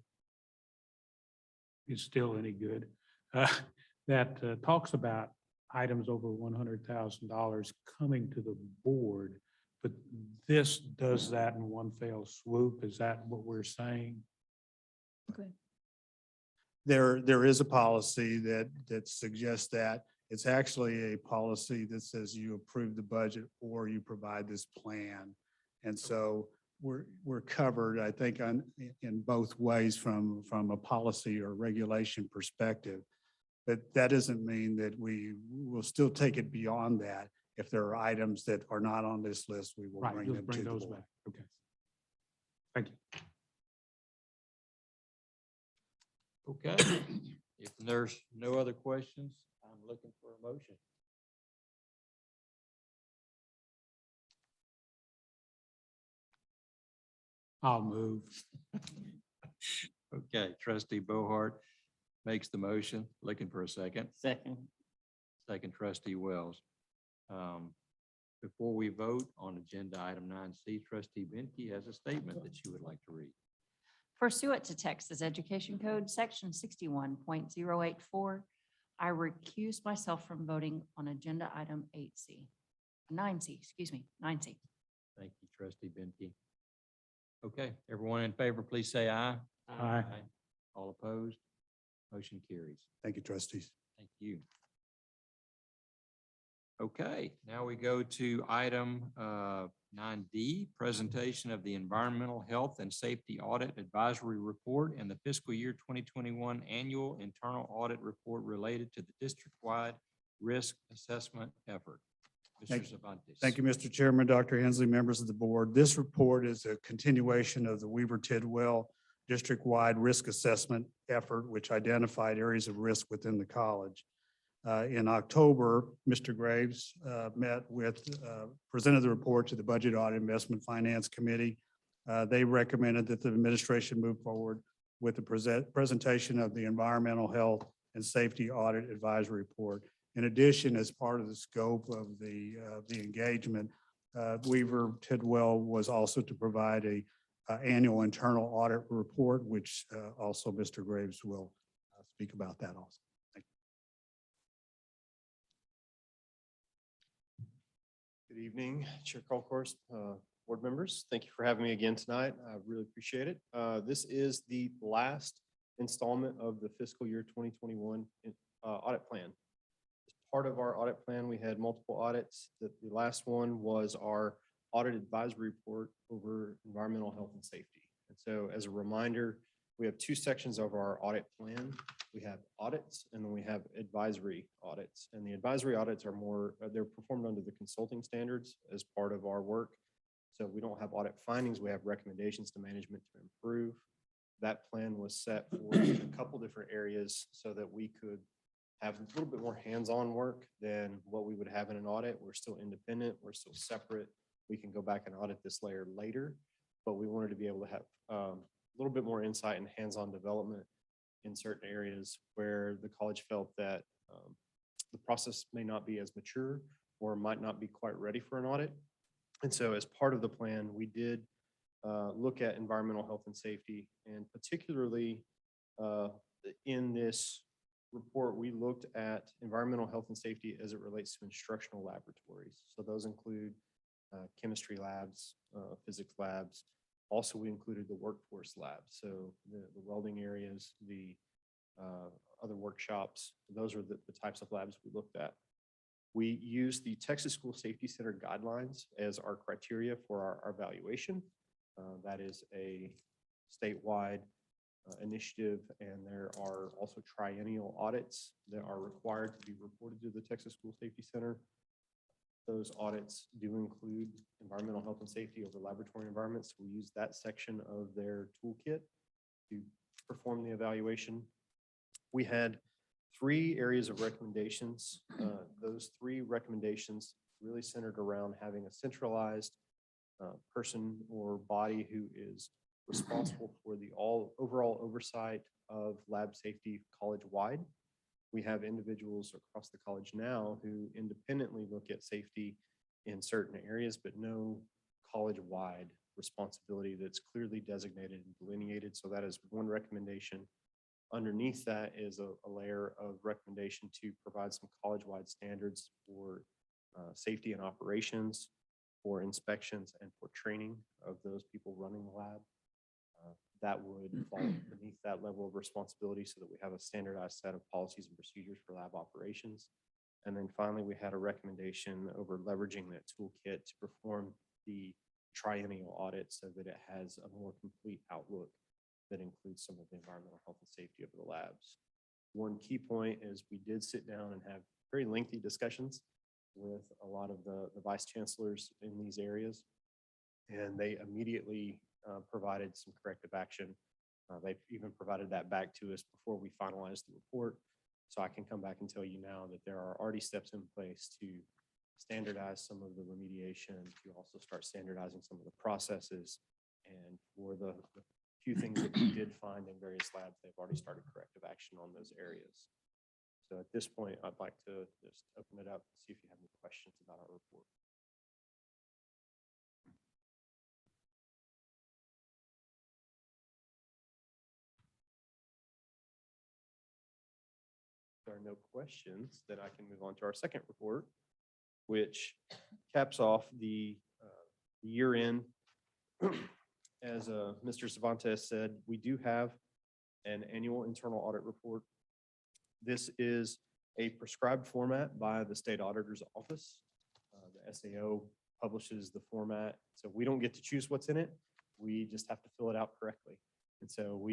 is still any good, that talks about items over $100,000 coming to the board, but this does that in one fell swoop. Is that what we're saying? Okay. There is a policy that suggests that. It's actually a policy that says you approve the budget or you provide this plan. And so we're covered, I think, in both ways from a policy or regulation perspective. But that doesn't mean that we will still take it beyond that. If there are items that are not on this list, we will bring them to the those board. back. Okay. Thank you. Okay, if there's no other questions, I'm looking for a motion. I'll move. Okay, Trustee Bohart makes the motion, looking for a second. Second. Second, Trustee Wells. Before we vote on agenda item 9C, Trustee Benke has a statement that she would like to read. Pursuant to Texas Education Code, Section 61.084, I recuse myself from voting on agenda item 9C. Thank you, Trustee Benke. Okay, everyone in favor, please say aye. Aye. All opposed? Motion carries. Thank you, trustees. Thank you. Okay, now we go to item 9D, presentation of the Environmental Health and Safety Audit Advisory Report and the fiscal year 2021 annual internal audit report related to the district-wide risk assessment effort. Mr. Cervantes. Thank you, Mr. Chairman, Dr. Hensley, members of the board. This report is a continuation of the Weaver Tidwell district-wide risk assessment effort, which identified areas of risk within the college. In October, Mr. Graves presented the report to the Budget Audit Investment Finance Committee. They recommended that the administration move forward with the presentation of the Environmental Health and Safety Audit Advisory Report. In addition, as part of the scope of the engagement, Weaver Tidwell was also to provide a annual internal audit report, which also Mr. Graves will speak about that also. Thank you. Good evening, Chair Colcourse, board members. Thank you for having me again tonight. I really appreciate it. This is the last installment of the fiscal year 2021 audit plan. As part of our audit plan, we had multiple audits. The last one was our audit advisory report over environmental health and safety. And so as a reminder, we have two sections of our audit plan. We have audits and then we have advisory audits. And the advisory audits are more, they're performed under the consulting standards as part of our work. So we don't have audit findings, we have recommendations to management to improve. That plan was set for a couple different areas so that we could have a little bit more hands-on work than what we would have in an audit. We're still independent, we're still separate. We can go back and audit this layer later, but we wanted to be able to have a little bit more insight and hands-on development in certain areas where the college felt that the process may not be as mature or might not be quite ready for an audit. And so as part of the plan, we did look at environmental health and safety, and particularly in this report, we looked at environmental health and safety as it relates to instructional laboratories. So those include chemistry labs, physics labs. Also, we included the workforce labs. So the welding areas, the other workshops, those are the types of labs we looked at. We used the Texas School Safety Center guidelines as our criteria for our evaluation. That is a statewide initiative, and there are also triennial audits that are required to be reported to the Texas School Safety Center. Those audits do include environmental health and safety over laboratory environments. We use that section of their toolkit to perform the evaluation. We had 3 areas of recommendations. Those 3 recommendations really centered around having a centralized person or body who is responsible for the overall oversight of lab safety college-wide. We have individuals across the college now who independently look at safety in certain areas, but no college-wide responsibility that's clearly designated and delineated. So that is one recommendation. Underneath that is a layer of recommendation to provide some college-wide standards for safety and operations, for inspections, and for training of those people running the lab. That would fall beneath that level of responsibility so that we have a standardized set of policies and procedures for lab operations. And then finally, we had a recommendation over leveraging that toolkit to perform the triennial audit so that it has a more complete outlook that includes some of the environmental health and safety of the labs. One key point is we did sit down and have very lengthy discussions with a lot of the vice chancellors in these areas, and they immediately provided some corrective action. They've even provided that back to us before we finalized the report. So I can come back and tell you now that there are already steps in place to standardize some of the remediation, to also start standardizing some of the processes. And for the few things that we did find in various labs, they've already started corrective action on those areas. So at this point, I'd like to just open it up and see if you have any questions about our report. There are no questions, then I can move on to our second report, which caps off the year end. As Mr. Cervantes said, we do have an annual internal audit report. This is a prescribed format by the state auditor's office. The SAO publishes the format, so we don't get to choose what's in it. We just have to fill it out correctly. And so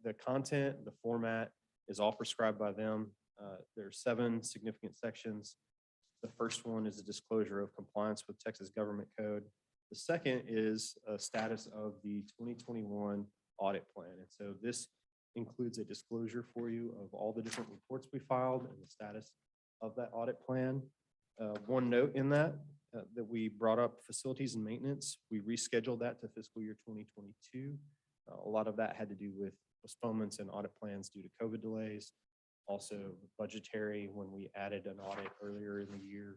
the content, the format is all prescribed by them. There are 7 significant sections. The first one is a disclosure of compliance with Texas Government Code. The second is a status of the 2021 audit plan. And so this includes a disclosure for you of all the different reports we filed and the status of that audit plan. One note in that, that we brought up facilities and maintenance. We rescheduled that to fiscal year 2022. A lot of that had to do with postponements and audit plans due to COVID delays. Also budgetary, when we added an audit earlier in the year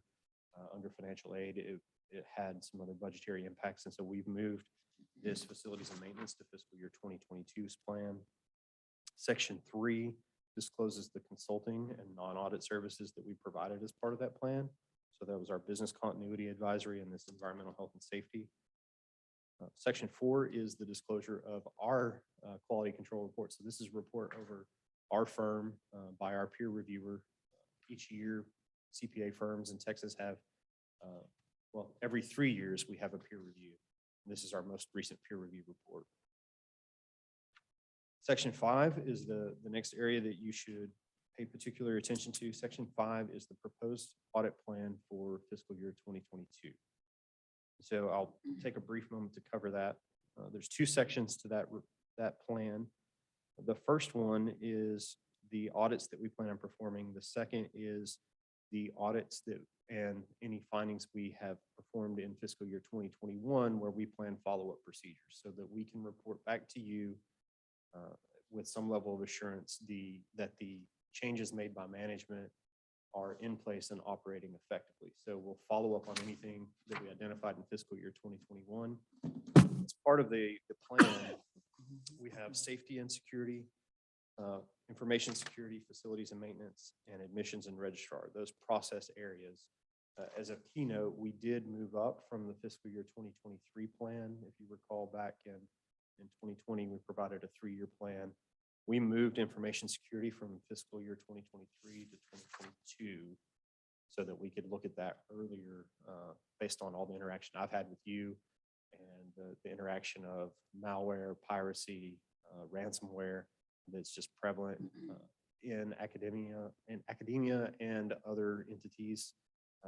under financial aid, it had some other budgetary impacts. And so we've moved this facilities and maintenance to fiscal year 2022's plan. Section 3 discloses the consulting and non-audit services that we provided as part of that plan. So that was our business continuity advisory and this environmental health and safety. Section 4 is the disclosure of our quality control report. So this is a report over our firm by our peer reviewer. Each year, CPA firms in Texas have, well, every 3 years we have a peer review. This is our most recent peer review report. Section 5 is the next area that you should pay particular attention to. Section 5 is the proposed audit plan for fiscal year 2022. So I'll take a brief moment to cover that. There's 2 sections to that plan. The first one is the audits that we plan on performing. The second is the audits that and any findings we have performed in fiscal year 2021, where we plan follow-up procedures so that we can report back to you with some level of assurance that the changes made by management are in place and operating effectively. So we'll follow up on anything that we identified in fiscal year 2021. As part of the plan, we have safety and security, information security, facilities and maintenance, and admissions and registrar, those process areas. As a keynote, we did move up from the fiscal year 2023 plan. If you recall, back in 2020, we provided a 3-year plan. We moved information security from fiscal year 2023 to 2022 so that we could look at that earlier based on all the interaction I've had with you and the interaction of malware, piracy, ransomware that's just prevalent in academia and other entities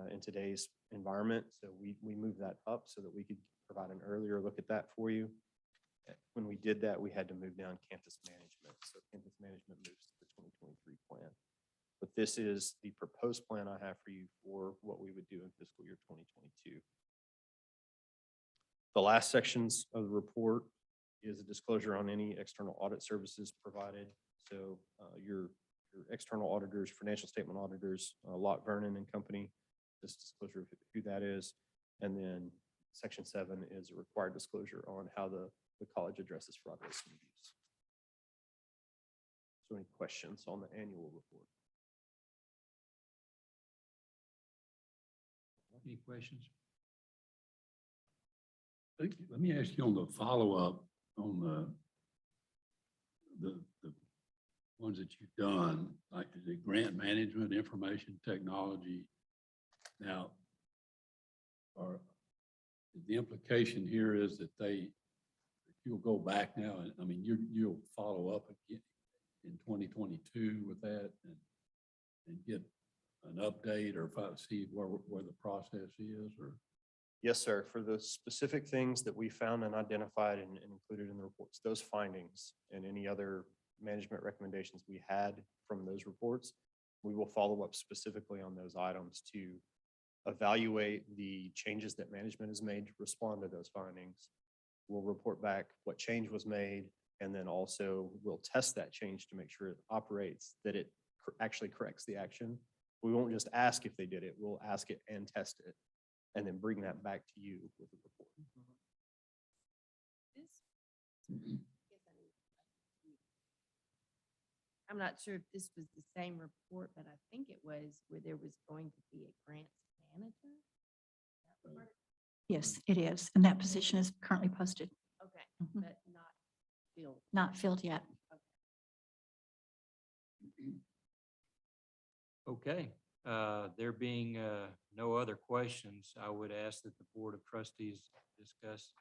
in today's environment. So we moved that up so that we could provide an earlier look at that for you. When we did that, we had to move down campus management. So campus management moves to the 2023 plan. But this is the proposed plan I have for you for what we would do in fiscal year 2022. The last sections of the report is a disclosure on any external audit services provided. So your external auditors, financial statement auditors, Lott Vernon and Company, this disclosure of who that is. And then section 7 is a required disclosure on how the college addresses fraud, risk, and abuse. So any questions on the annual report? Any questions? Let me ask you on the follow-up on the ones that you've done, like the grant management, information technology. Now, the implication here is that you'll go back now, and I mean, you'll follow up again in 2022 with that and get an update or see where the process is, or? Yes, sir. For the specific things that we found and identified and included in the reports, those findings and any other management recommendations we had from those reports, we will follow up specifically on those items to evaluate the changes that management has made to respond to those findings. We'll report back what change was made, and then also we'll test that change to make sure it operates, that it actually corrects the action. We won't just ask if they did it, we'll ask it and test it, and then bring that back to you with a report. I'm not sure if this was the same report, but I think it was where there was going to be a grants manager. Yes, it is. And that position is currently posted. Okay, Mhm. but not filled. Not filled yet. Okay, there being no other questions, I would ask that the Board of Trustees discuss,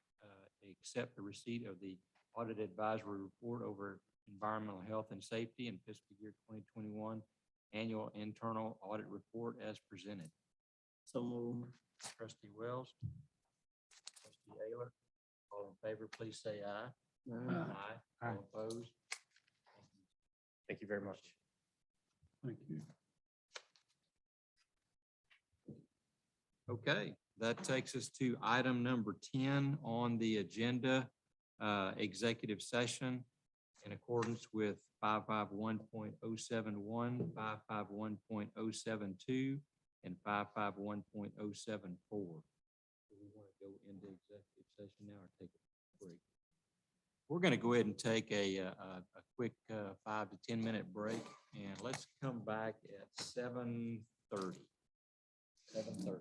accept the receipt of the Audit Advisory Report over Environmental Health and Safety in fiscal year 2021 Annual Internal Audit Report as presented. So move. Trustee Wells. Trustee Ayler. All in favor, please say aye. Aye. All opposed? Thank you very much. Thank you. Okay, that takes us to item number 10 on the agenda, executive session in accordance with 551.071, 551.072, and 551.074. Do we want to go into executive session now or take a break? We're going to go ahead and take a quick 5 to 10 minute break, and let's come back at 7:30. 7:30.